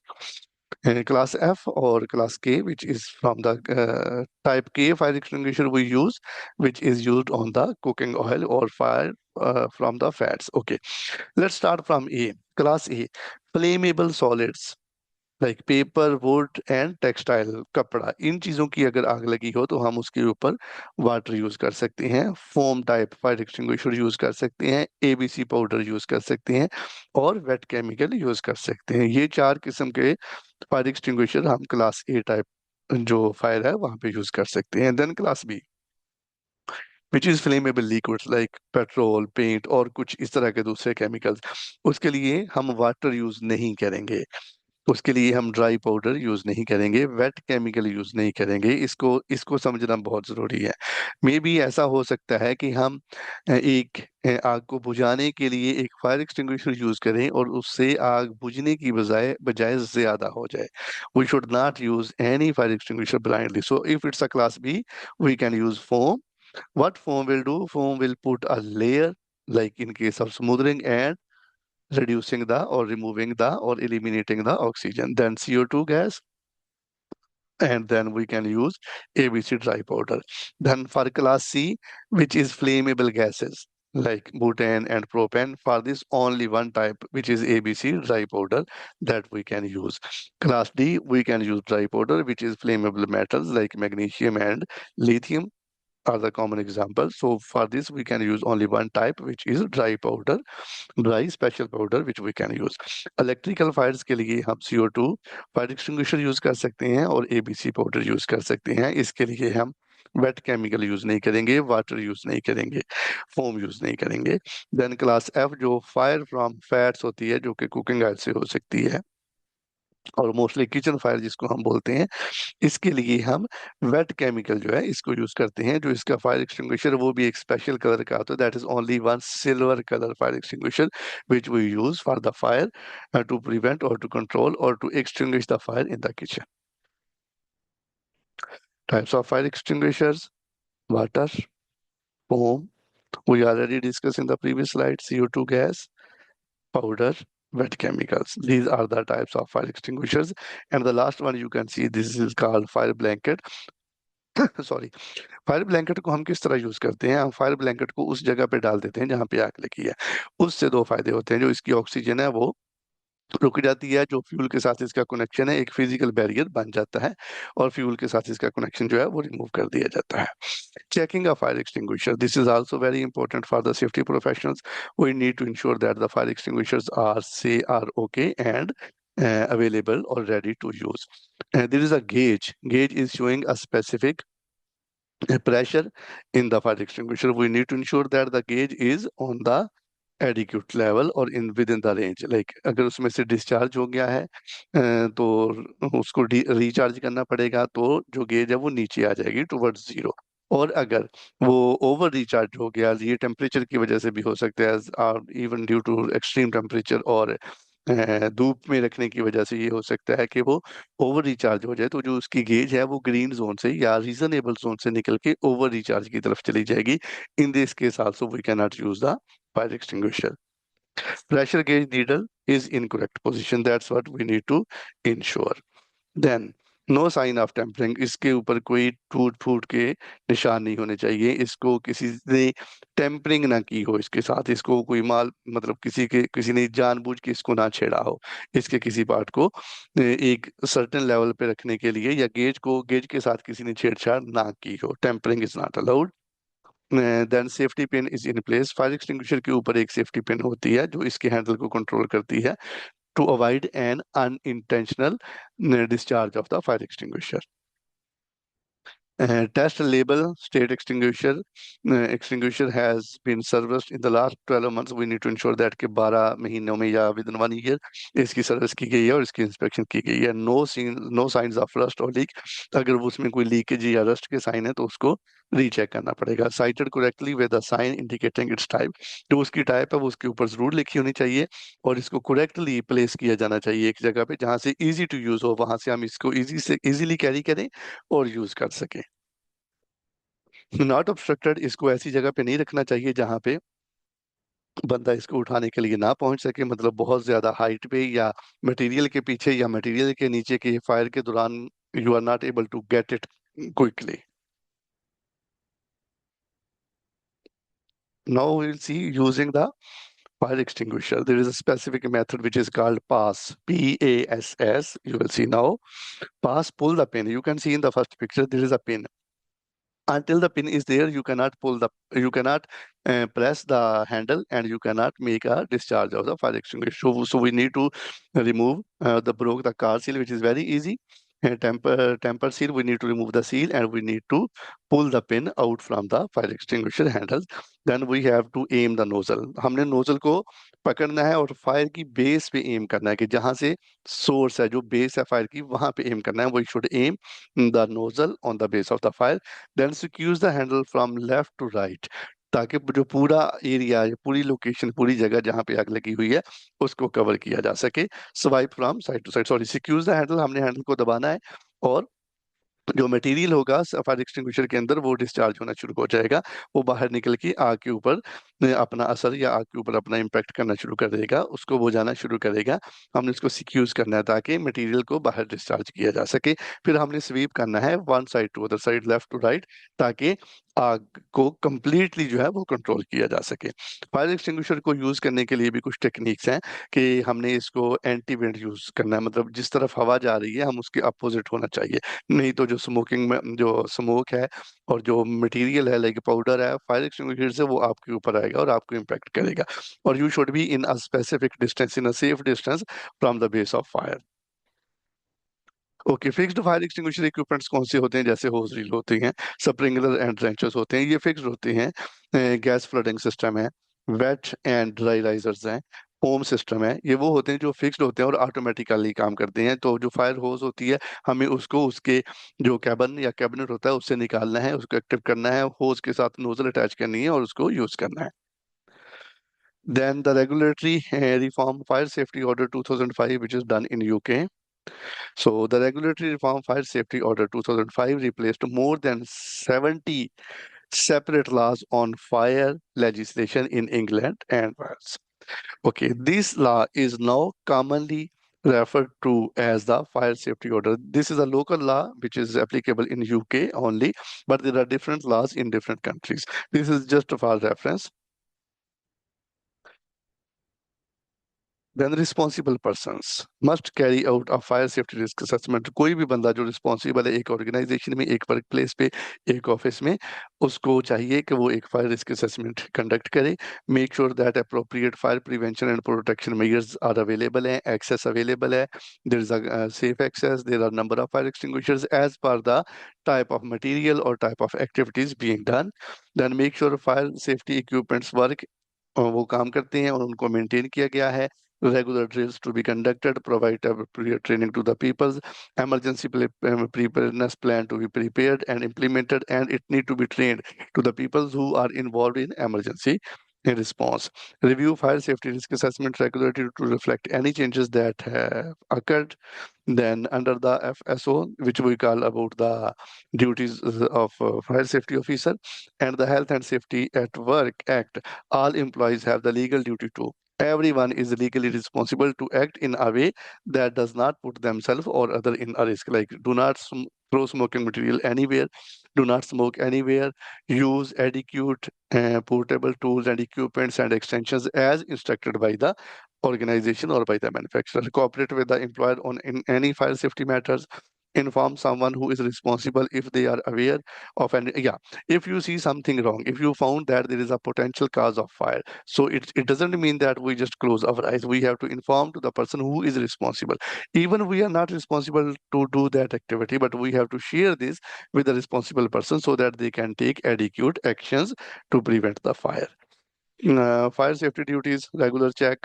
Class F or class K, which is from the type K fire extinguisher we use, which is used on the cooking oil or fire from the fats. Okay, let's start from A. Class A, flammable solids like paper, would and textile, कपड़ा, इन चीजों की अगर आग लगी हो तो हम उसके ऊपर वाटर यूज कर सकते हैं, foam type fire extinguisher use कर सकते हैं, एबीसी पाउडर यूज कर सकते हैं, और वेट केमिकल यूज कर सकते हैं। ये चार किस्म के फायर एक्सटिंग्विशर हम क्लास ए टाइप जो फायर है वहां पे यूज कर सकते हैं। Then class B, which is flammable liquids like petrol, paint और कुछ इस तरह के दूसरे केमिकल्स, उसके लिए हम वाटर यूज नहीं करेंगे, उसके लिए हम ड्राई पाउडर यूज नहीं करेंगे, वेट केमिकल यूज नहीं करेंगे। इसको इसको समझना बहुत जरूरी है। मे बी ऐसा हो सकता है कि हम एक आग को बुझाने के लिए एक फायर एक्सटिंग्विशर यूज करें और उससे आग बुझने की बजाय बजाय ज्यादा हो जाए। We should not use any fire extinguisher blindly. So if it's a class B, we can use foam. What foam will do? Foam will put a layer, like in case of smoothing, and reducing the or removing the or eliminating the oxygen. Then CO2 gas, and then we can use ABC dry powder. Then for class C, which is flammable gases like butane and propane, for this only one type, which is ABC dry powder, that we can use. Class D, we can use dry powder, which is flammable metals like magnesium and lithium are the common examples. So for this, we can use only one type, which is dry powder, dry special powder which we can use. Electrical fires के लिए हम CO2 fire extinguisher use कर सकते हैं और ABC powder use कर सकते हैं। इसके लिए हम वेट केमिकल यूज नहीं करेंगे, वाटर यूज नहीं करेंगे, फोम यूज नहीं करेंगे। देन क्लास एफ, जो फायर फ्रॉम फैट्स होती है, जो कि कुकिंग ऑयल से हो सकती है और मोस्टली किचन फायर जिसको हम बोलते हैं, इसके लिए हम वेट केमिकल जो है इसको यूज करते हैं। जो इसका फायर एक्सटिंग्विशर वो भी एक स्पेशल कलर का आता है, that is only one silver colour fire extinguisher which we use for the fire to prevent or to control or to extinguish the fire in the kitchen. Types of fire extinguishers: water, foam, we already discussed in the previous slide, CO2 gas, powder, wet chemicals. These are the types of fire extinguishers. And the last one you can see, this is called fire blanket. Sorry, fire blanket को हम किस तरह use करते हैं? हम fire blanket को उस जगह पे डाल देते हैं जहाँ पे आग लगी है। उससे दो फायदे होते हैं, जो इसकी ऑक्सीजन है वो रुक जाती है, जो फ्यूल के साथ इसका कनेक्शन है एक फिजिकल बैरियर बन जाता है, और फ्यूल के साथ इसका कनेक्शन जो है वो रिमूव कर दिया जाता है। Checking a fire extinguisher, this is also very important for the safety professionals. We need to ensure that the fire extinguishers are okay and available or ready to use. There is a gauge. Gauge is showing a specific pressure in the fire extinguisher. We need to ensure that the gauge is on the adequate level or in within the range. Like अगर उसमें से discharge हो गया है तो उसको recharge करना पड़ेगा, तो जो गेज है वो नीचे आ जाएगी टुवर्ड्स जीरो। और अगर वो ओवर रिचार्ज हो गया, ये टेम्परेचर की वजह से भी हो सकता है, even due to extreme temperature, और धूप में रखने की वजह से ये हो सकता है कि वो ओवर रिचार्ज हो जाए, तो जो उसकी गेज है वो ग्रीन जोन से या रीजनेबल जोन से निकल के ओवर रिचार्ज की तरफ चली जाएगी। In this case also we can not use the fire extinguisher. Pressure gauge needle is in correct position. That's what we need to ensure. Then no sign of tampering, इसके ऊपर कोई टूट फूट के निशान नहीं होने चाहिए। इसको किसी ने टेम्परिंग ना की हो इसके साथ, इसको कोई माल मतलब किसी ने जानबूझ के इसको ना छेड़ा हो, इसके किसी पार्ट को एक सर्टेन लेवल पे रखने के लिए, या गेज के साथ किसी ने छेड़छाड़ ना की हो। Tampering is not allowed. Then safety pin is in place. Fire extinguisher के ऊपर एक सेफ्टी पिन होती है जो इसके हैंडल को कंट्रोल करती है to avoid an unintentional discharge of the fire extinguisher. Test label state extinguisher has been serviced in the last 12 months. We need to ensure that कि 12 महीनों में या विद इन 1 ईयर इसकी सर्विस की गई है और इसकी इंस्पेक्शन की गई है। नो साइंस ऑफ रस्ट और लीक। अगर वो उसमें कोई लीकेज या रस्ट के साइन है तो उसको रीचेक करना पड़ेगा। Sited correctly with a sign indicating its type. जो उसकी टाइप है वो उसके ऊपर जरूर लिखी होनी चाहिए और इसको करेक्टली प्लेस किया जाना चाहिए एक जगह पे जहाँ से इजी टू यूज हो, वहां से हम इसको इजीली कैरी करें और यूज कर सकें। नॉट ऑब्स्ट्रक्टेड, इसको ऐसी जगह पे नहीं रखना चाहिए जहां पे बंदा इसको उठाने के लिए ना पहुंच सके, मतलब बहुत ज्यादा हाइट पे या मटेरियल के पीछे या मटेरियल के नीचे के फायर के दौरान you are not able to get it quickly. Now we will see using the fire extinguisher. There is a specific method which is called pass, PASS. You will see now. Pass, pull the pin. You can see in the first picture there is a pin. Until the pin is there, you cannot press the handle and you cannot make a discharge of the fire extinguisher. So we need to remove broke the car seal, which is very easy. Temper seal, we need to remove the seal and we need to pull the pin out from the fire extinguisher handle. Then we have to aim the nozzle. हमने nozzle को पकड़ना है और fire की base पे aim करना है कि जहां से सोर्स है, जो बेस है फायर की, वहां पे एम करना है। We should aim the nozzle on the base of the fire, then squeeze the handle from left to right, ताकि जो पूरा एरिया, पूरी लोकेशन, पूरी जगह जहां पे आग लगी हुई है उसको कवर किया जा सके। Swipe from side to side, sorry, squeeze the handle, हमने हैंडल को दबाना है और जो मटेरियल होगा फायर एक्सटिंग्विशर के अंदर वो डिस्चार्ज होना शुरू हो जाएगा। वो बाहर निकल के आग के ऊपर अपना असर या आग के ऊपर अपना इम्पैक्ट करना शुरू कर देगा, उसको बुझाना शुरू करेगा। हमने उसको सिक्यूज करना है ताकि मटेरियल को बाहर डिस्चार्ज किया जा सके। फिर हमने स्वीप करना है one side to other side, left to right, ताकि आग को कंप्लीटली जो है वो कंट्रोल किया जा सके। फायर एक्सटिंग्विशर को यूज करने के लिए भी कुछ टेक्निक्स हैं कि हमने इसको एंटी विंड यूज करना है, मतलब जिस तरफ हवा जा रही है हम उसके अपोजिट होना चाहिए। नहीं तो जो स्मोकिंग में जो स्मोक है और जो मटेरियल है लाइक पाउडर है फायर एक्सटिंग्विशर से, वो आपके ऊपर आएगा और आपको इम्पैक्ट करेगा। और you should be in a specific distance, in a safe distance from the base of fire. Okay, fixed fire extinguisher equipments कौन से होते हैं? जैसे होज रील होती हैं, स्प्रिंकलर एंड ड्रेंचर्स होते हैं, ये फिक्स्ड होते हैं। गैस फ्लडिंग सिस्टम है, वेट एंड ड्राई राइजर्स हैं, होम सिस्टम है, ये वो होते हैं जो फिक्स्ड होते हैं और ऑटोमेटिकली काम करते हैं। तो जो फायर होज होती है, हमें उसको उसके जो कैबिन या कैबिनेट होता है उससे निकालना है, उसको एक्टिव करना है, होज के साथ नोजल अटैच करनी है और उसको यूज करना है। Then the regulatory reform Fire Safety Order 2005, which is done in UK. So the regulatory reform Fire Safety Order 2005 replaced more than 70 separate laws on fire legislation in England and Wales. Okay, this law is now commonly referred to as the Fire Safety Order. This is a local law which is applicable in UK only, but there are different laws in different countries. This is just for reference. Then responsible persons must carry out a fire safety risk assessment. कोई भी बंदा जो responsible है एक organisation में, एक work place पे, एक ऑफिस में, उसको चाहिए कि वो एक फायर रिस्क असेसमेंट कंडक्ट करे। Make sure that appropriate fire prevention and protection measures are available है, एक्सेस अवेलेबल है, there is a safe access, there are number of fire extinguishers as per the type of material और type of activities being done. Then make sure fire safety equipments work, वो काम करते हैं और उनको maintain किया गया है। Regular drills to be conducted, provide appropriate training to the people, emergency preparedness plan to be prepared and implemented, and it need to be trained to the people who are involved in emergency in response. Review fire safety risk assessment regularly to reflect any changes that have occurred. Then under the FSO, which we call about the duties of fire safety officer, and the Health and Safety at Work Act, all employees have the legal duty to. Everyone is legally responsible to act in a way that does not put themselves or other in a risk. Like, do not throw smoking material anywhere, do not smoke anywhere, use adequate portable tools and equipments and extensions as instructed by the organization or by the manufacturer. Cooperate with the employer on in any fire safety matters. inform someone who is responsible if they are aware of any, yeah, if you see something wrong, if you found that there is a potential cause of fire, so it doesn't mean that we just close our eyes. We have to inform to the person who is responsible. Even we are not responsible to do that activity, but we have to share this with the responsible person so that they can take adequate actions to prevent the fire. Fire safety duties, regular check.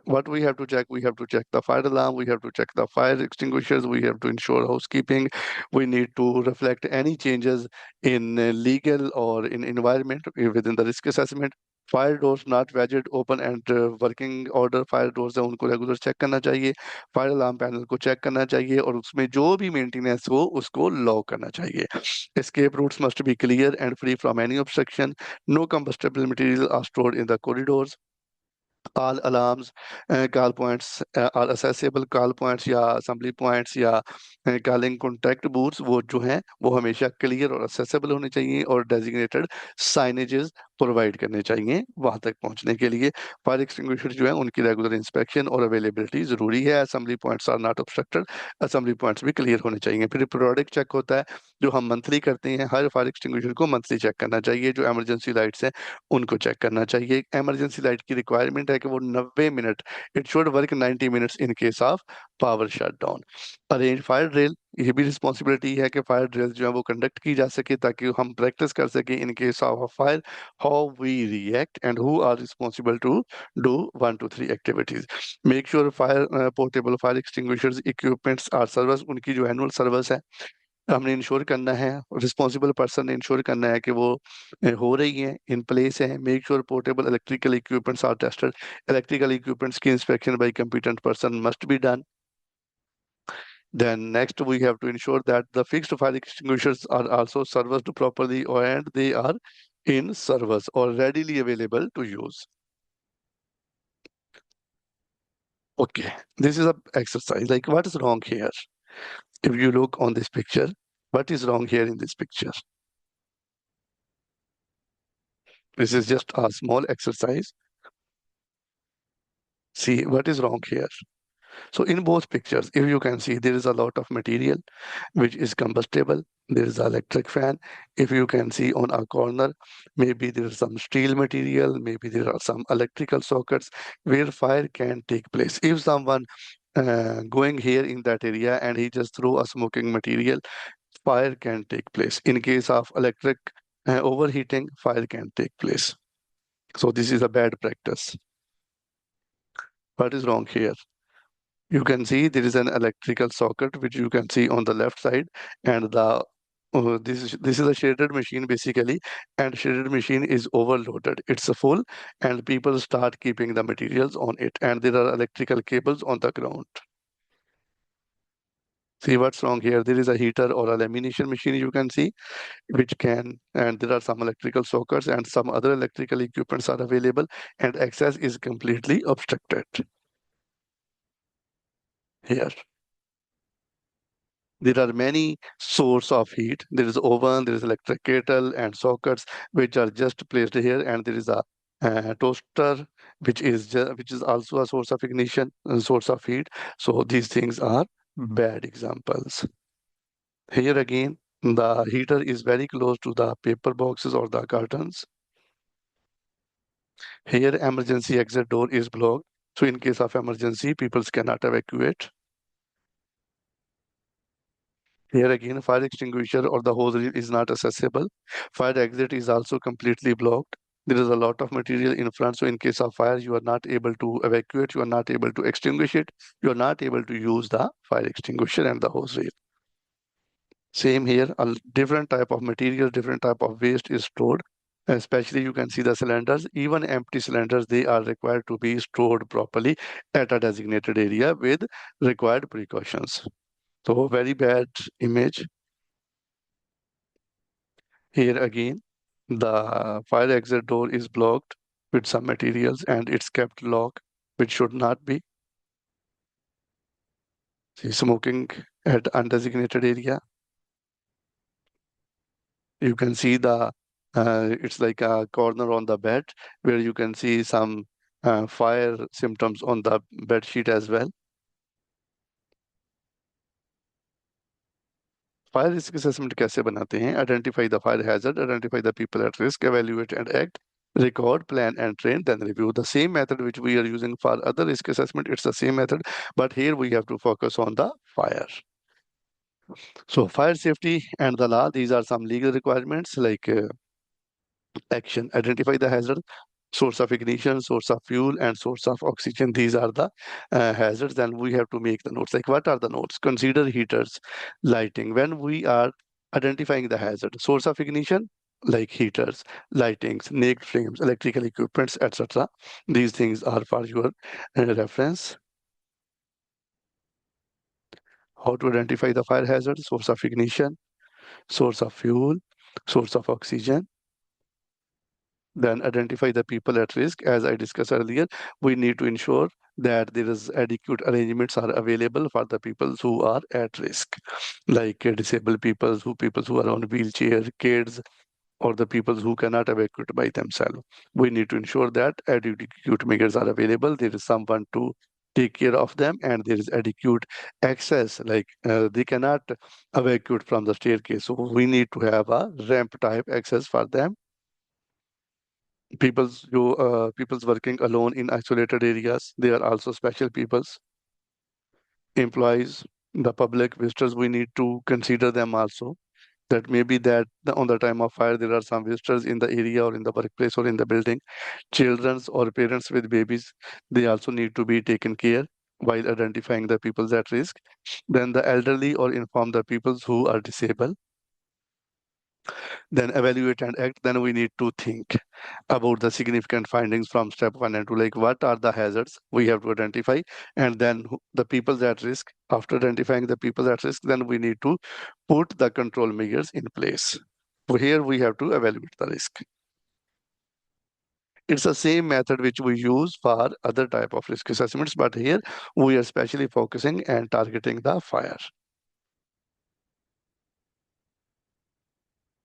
What we have to check? We have to check the fire alarm, we have to check the fire extinguishers, we have to ensure housekeeping, we need to reflect any changes in legal or in environment within the risk assessment. Fire doors not wedged open and working order fire doors है उनको regular check करना चाहिए, fire alarm panel को check करना चाहिए और उसमें जो भी मेंटेनेंस हो उसको लॉक करना चाहिए. Escape routes must be clear and free from any obstruction. No combustible material are stored in the corridors. all alarms, call points are accessible. call points या assembly points या calling contact booths वो जो हैं वो हमेशा clear और accessible होने चाहिए और designated signages प्रोवाइड करने चाहिए वहां तक पहुंचने के लिए. फायर एक्सटिंग्विशर जो है उनकी रेगुलर इंस्पेक्शन और अवेलेबिलिटी जरूरी है. Assembly points are not obstructed. Assembly points भी क्लियर होने चाहिए. फिर प्रोडक्ट चेक होता है जो हम मंथली करते हैं. हर फायर एक्सटिंग्विशर को मंथली चेक करना चाहिए. जो इमरजेंसी लाइट्स हैं उनको चेक करना चाहिए. इमरजेंसी लाइट की रिक्वायरमेंट है कि वो 90 minute, it should work 90 minutes in case of power shut down. Arrange fire drill, ये भी रिस्पॉन्सिबिलिटी है कि फायर ड्रिल जो है वो कंडक्ट की जा सके ताकि हम प्रैक्टिस कर सके in case of fire how we react and who are responsible to do 1 to 3 activities. Make sure fire portable fire extinguishers equipments are service, उनकी जो एनुअल सर्विस है हमने इंश्योर करना है. रिस्पॉन्सिबल पर्सन ने इंश्योर करना है कि वो हो रही है, इन प्लेस है. Make sure portable electrical equipments are tested. Electrical equipments की inspection by competent person must be done. Then next we have to ensure that the fixed fire extinguishers are also serviced properly and they are in service or readily available to use. Okay, this is a exercise. Like what is wrong here? If you look on this picture, what is wrong here in this picture? This is just a small exercise. See what is wrong here. So in both pictures, if you can see, there is a lot of material which is combustible. There is an electric fan. If you can see on a corner, maybe there is some steel material, maybe there are some electrical sockets where fire can take place. If someone going here in that area and he just throw a smoking material, fire can take place. In case of electric overheating, fire can take place. So this is a bad practice. What is wrong here? You can see there is an electrical socket which you can see on the left side, and the this is a shaded machine basically, and shaded machine is overloaded. It's a full, and people start keeping the materials on it, and there are electrical cables on the ground. See what's wrong here? There is a heater or a lamination machine you can see, which can, and there are some electrical sockets and some other electrical equipments are available, and access is completely obstructed here. There are many source of heat. There is oven, there is electric kettle and sockets which are just placed here, and there is a toaster which is also a source of ignition, source of heat. So these things are bad examples. Here again, the heater is very close to the paper boxes or the cartons. Here, emergency exit door is blocked. So in case of emergency, people cannot evacuate. Here again, fire extinguisher or the hose reel is not accessible. Fire exit is also completely blocked. There is a lot of material in front, so in case of fire, you are not able to evacuate, you are not able to extinguish it, you are not able to use the fire extinguisher and the hose reel. Same here, a different type of material, different type of waste is stored. Especially you can see the cylinders, even empty cylinders, they are required to be stored properly at a designated area with required precautions. So very bad image. Here again, the fire exit door is blocked with some materials and it's kept locked, which should not be. See, smoking at undesignated area. You can see the, it's like a corner on the bed where you can see some fire symptoms on the bed sheet as well. Fire risk assessment कैसे बनाते हैं? Identify the fire hazard, identify the people at risk, evaluate and act, record, plan and train, then review. The same method which we are using for other risk assessment, it's the same method, but here we have to focus on the fire. So fire safety and the law, these are some legal requirements like action. Identify the hazard, source of ignition, source of fuel, and source of oxygen. These are the hazards, and we have to make the notes. Like, what are the notes? Consider heaters, lighting. When we are identifying the hazard, source of ignition, like heaters, lightings, naked frames, electrical equipments, etc. These things are for your reference. How to identify the fire hazard, source of ignition, source of fuel, source of oxygen. Then identify the people at risk. As I discussed earlier, we need to ensure that there is adequate arrangements are available for the people who are at risk, like disabled people who are on wheelchair, kids, or the people who cannot evacuate by themselves. We need to ensure that adequate measures are available. There is someone to take care of them, and there is adequate access. Like they cannot evacuate from the staircase, so we need to have a ramp type access for them. People's working alone in isolated areas, they are also special peoples. Employees, the public visitors, we need to consider them also. That maybe that on the time of fire there are some visitors in the area or in the workplace or in the building. Children's or parents with babies, they also need to be taken care while identifying the peoples at risk. Then the elderly or inform the peoples who are disabled. Then evaluate and act. Then we need to think about the significant findings from step 1 and 2, like what are the hazards we have to identify, and then the people at risk. After identifying the people at risk, then we need to put the control measures in place. So here we have to evaluate the risk. It's the same method which we use for other type of risk assessments, but here we are especially focusing and targeting the fire.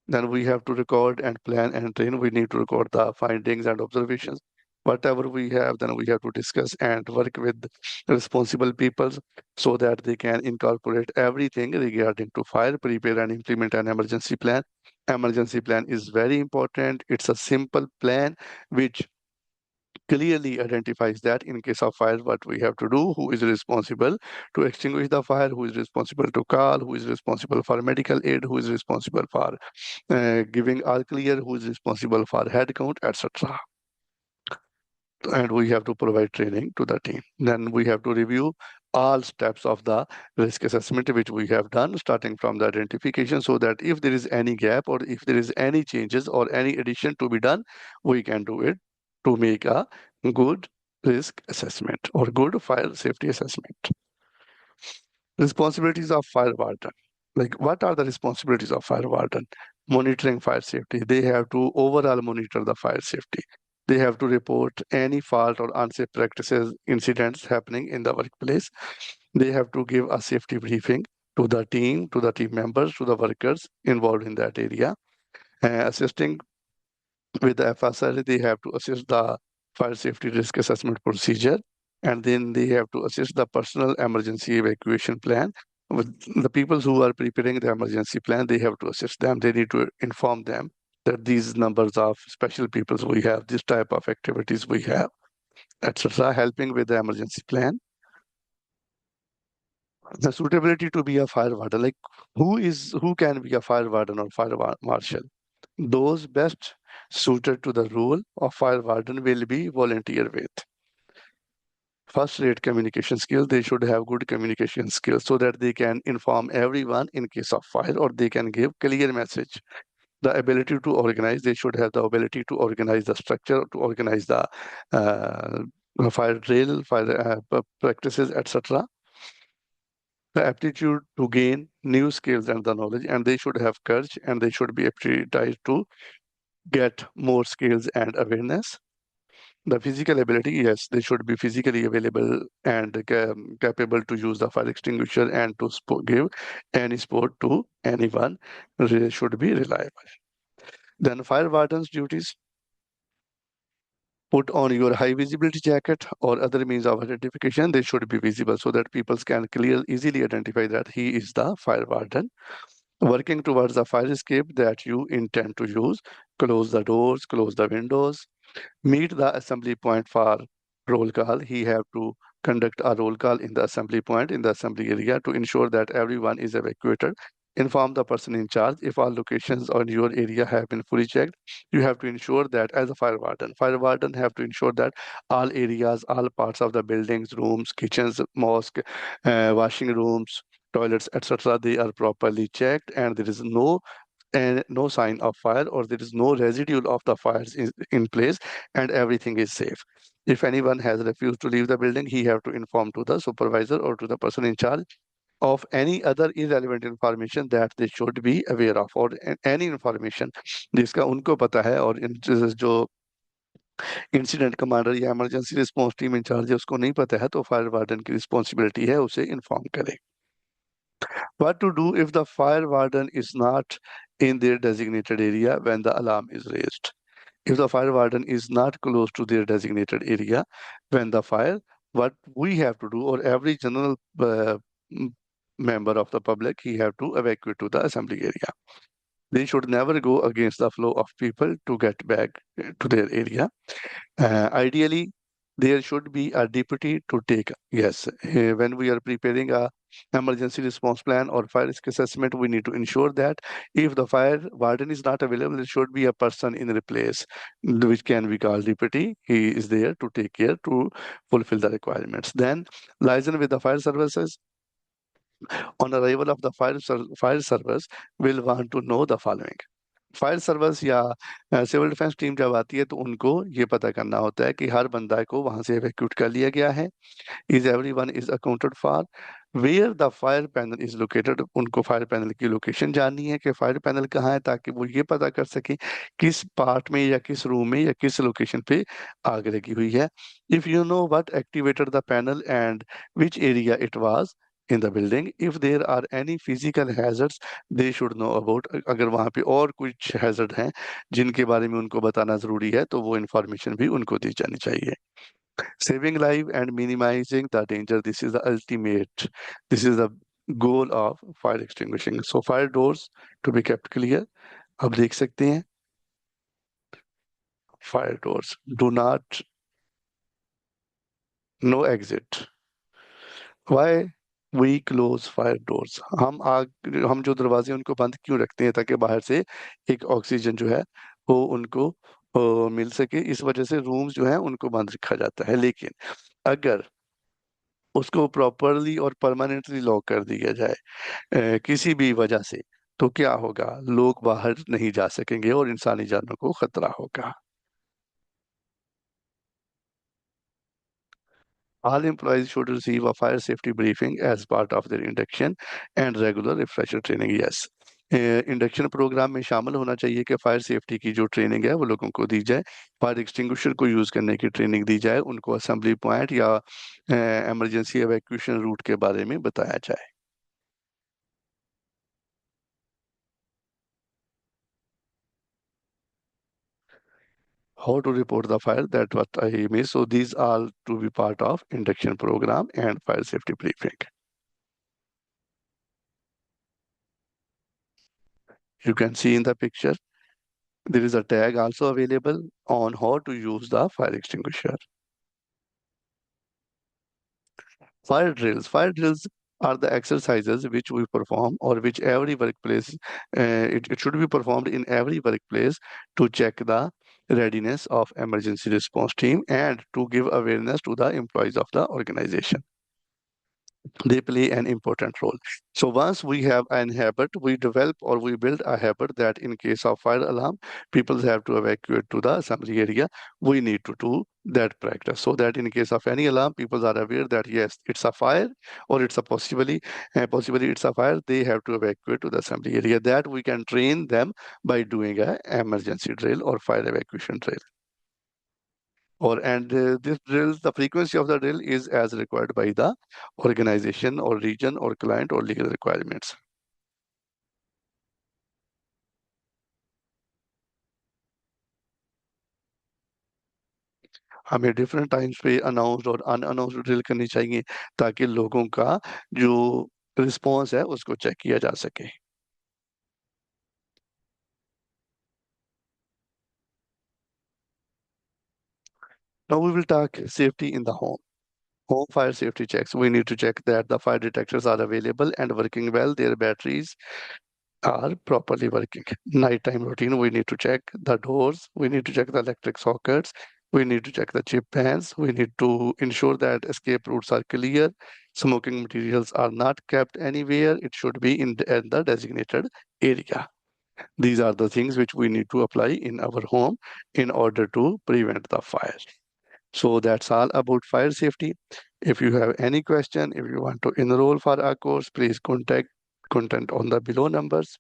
Then we have to record and plan and train. We need to record the findings and observations. Whatever we have, then we have to discuss and work with responsible people so that they can incorporate everything regarding to fire, prepare and implement an emergency plan. Emergency plan is very important. It's a simple plan which clearly identifies that in case of fire, what we have to do, who is responsible to extinguish the fire, who is responsible to call, who is responsible for medical aid, who is responsible for giving all clear, who is responsible for head count, etc. And we have to provide training to the team. Then we have to review all steps of the risk assessment which we have done, starting from the identification, so that if there is any gap or if there is any changes or any addition to be done, we can do it to make a good risk assessment or good fire safety assessment. Responsibilities of fire warden. Like, what are the responsibilities of fire warden? Monitoring fire safety. They have to overall monitor the fire safety. They have to report any fault or unsafe practices, incidents happening in the workplace. They have to give a safety briefing to the team members, to the workers involved in that area. Assisting with the FSR, they have to assist the fire safety risk assessment procedure, and then they have to assist the personal emergency evacuation plan. With the people who are preparing the emergency plan, they have to assist them. They need to inform them that these numbers of special peoples we have, this type of activities we have, etc., helping with the emergency plan. The suitability to be a fire warden, like who can be a fire warden or fire marshal? Those best suited to the role of fire warden will be volunteer with first-rate communication skills. They should have good communication skills so that they can inform everyone in case of fire, or they can give clear message. The ability to organize, they should have the ability to organize the structure, to organize the fire drill, fire practices, etc. The aptitude to gain new skills and the knowledge, and they should have courage, and they should be aptitude to get more skills and awareness. The physical ability, yes, they should be physically available and capable to use the fire extinguisher and to give any support to anyone. They should be reliable. Then fire warden's duties: put on your high visibility jacket or other means of identification. They should be visible so that people can easily identify that he is the fire warden. Working towards the fire escape that you intend to use, close the doors, close the windows, meet the assembly point for roll call. He have to conduct a roll call in the assembly point in the assembly area to ensure that everyone is evacuated. Inform the person in charge if all locations on your area have been fully checked. You have to ensure that as a fire warden have to ensure that all areas, all parts of the buildings, rooms, kitchens, mosque, washing rooms, toilets, etc., they are properly checked and there is no sign of fire or there is no residue of the fires in place and everything is safe. If anyone has refused to leave the building, he have to inform to the supervisor or to the person in charge of any other irrelevant information that they should be aware of or any information जिसका उनको पता है और जो incident commander या emergency response team incharge है उसको नहीं पता है तो फायर वार्डन की रिस्पॉन्सिबिलिटी है उसे इन्फॉर्म करे. What to do if the fire warden is not in their designated area when the alarm is raised? If the fire warden is not close to their designated area when the fire, what we have to do, or every general m- member of the public, he have to evacuate to the assembly area. They should never go against the flow of people to get back to their area. Ideally, there should be a deputy to take. Yes, when we are preparing a emergency response plan or fire risk assessment, we need to ensure that if the fire warden is not available, there should be a person in replace, which can be called deputy. He is there to take care to fulfill the requirements. Then liaison with the fire services. On arrival of the fire service, will want to know the following. Fire service या civil defence team जब आती है तो उनको ये पता करना होता है कि हर बंदा को वहां से एवैक्यूट कर लिया गया है. Is everyone is accounted for. Where the fire panel is located. उनको फायर पैनल की लोकेशन जाननी है कि फायर पैनल कहाँ है ताकि वो ये पता कर सके किस पार्ट में या किस रूम में या किस लोकेशन पे आग लगी हुई है. If you know what activated the panel and which area it was in the building, if there are any physical hazards they should know about. अगर वहाँ पे और कुछ हैजर्ड हैं जिनके बारे में उनको बताना जरूरी है तो वो इंफॉर्मेशन भी उनको दी जानी चाहिए. Saving life and minimizing the danger, this is the ultimate, this is the goal of fire extinguishing. So fire doors to be kept clear. अब देख सकते हैं fire doors do not, no exit. Why we close fire doors? हम जो दरवाजे हैं उनको बंद क्यों रखते हैं ताकि बाहर से एक ऑक्सीजन जो है वो उनको मिल सके. इस वजह से रूम्स जो है उनको बंद रखा जाता है. लेकिन अगर उसको प्रॉपरली और परमानेंटली लॉक कर दिया जाए किसी भी वजह से तो क्या होगा? लोग बाहर नहीं जा सकेंगे और इंसानी जानों को खतरा होगा. All employees should receive a fire safety briefing as part of their induction and regular refresher training. Yes. Induction programme में शामिल होना चाहिए कि फायर सेफ्टी की जो ट्रेनिंग है वो लोगों को दी जाए. फायर एक्सटिंग्विशर को यूज करने की ट्रेनिंग दी जाए. उनको असेंबली पॉइंट या इमरजेंसी एवैक्यूएशन रूट के बारे में बताया जाए. How to report the fire, that what I missed. So these are to be part of induction program and fire safety briefing. You can see in the picture, there is a tag also available on how to use the fire extinguisher. Fire drills are the exercises which we perform or which every workplace, it should be performed in every workplace to check the readiness of emergency response team and to give awareness to the employees of the organization. They play an important role. So once we have an habit, we develop or we build a habit that in case of fire alarm, people have to evacuate to the assembly area. We need to do that practice so that in case of any alarm, people are aware that yes, it's a fire or it's a possibly it's a fire. They have to evacuate to the assembly area. That we can train them by doing a emergency drill or fire evacuation drill. This drill, the frequency of the drill is as required by the organization or region or client or legal requirements. हमें different times पे announced और unannounced drill करनी चाहिए ताकि लोगों का जो response है उसको चेक किया जा सके. Now we will talk safety in the home. Home fire safety checks. We need to check that the fire detectors are available and working well. Their batteries are properly working. Nighttime routine, we need to check the doors, we need to check the electric sockets, we need to check the chip pans, we need to ensure that escape routes are clear, smoking materials are not kept anywhere, it should be in the designated area. These are the things which we need to apply in our home in order to prevent the fire. So that's all about fire safety. If you have any question, if you want to enroll for our course, please contact on the below numbers.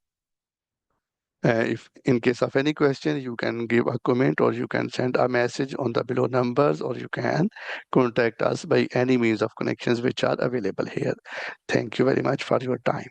If in case of any question, you can give a comment or you can send a message on the below numbers or you can contact us by any means of connections which are available here. Thank you very much for your time.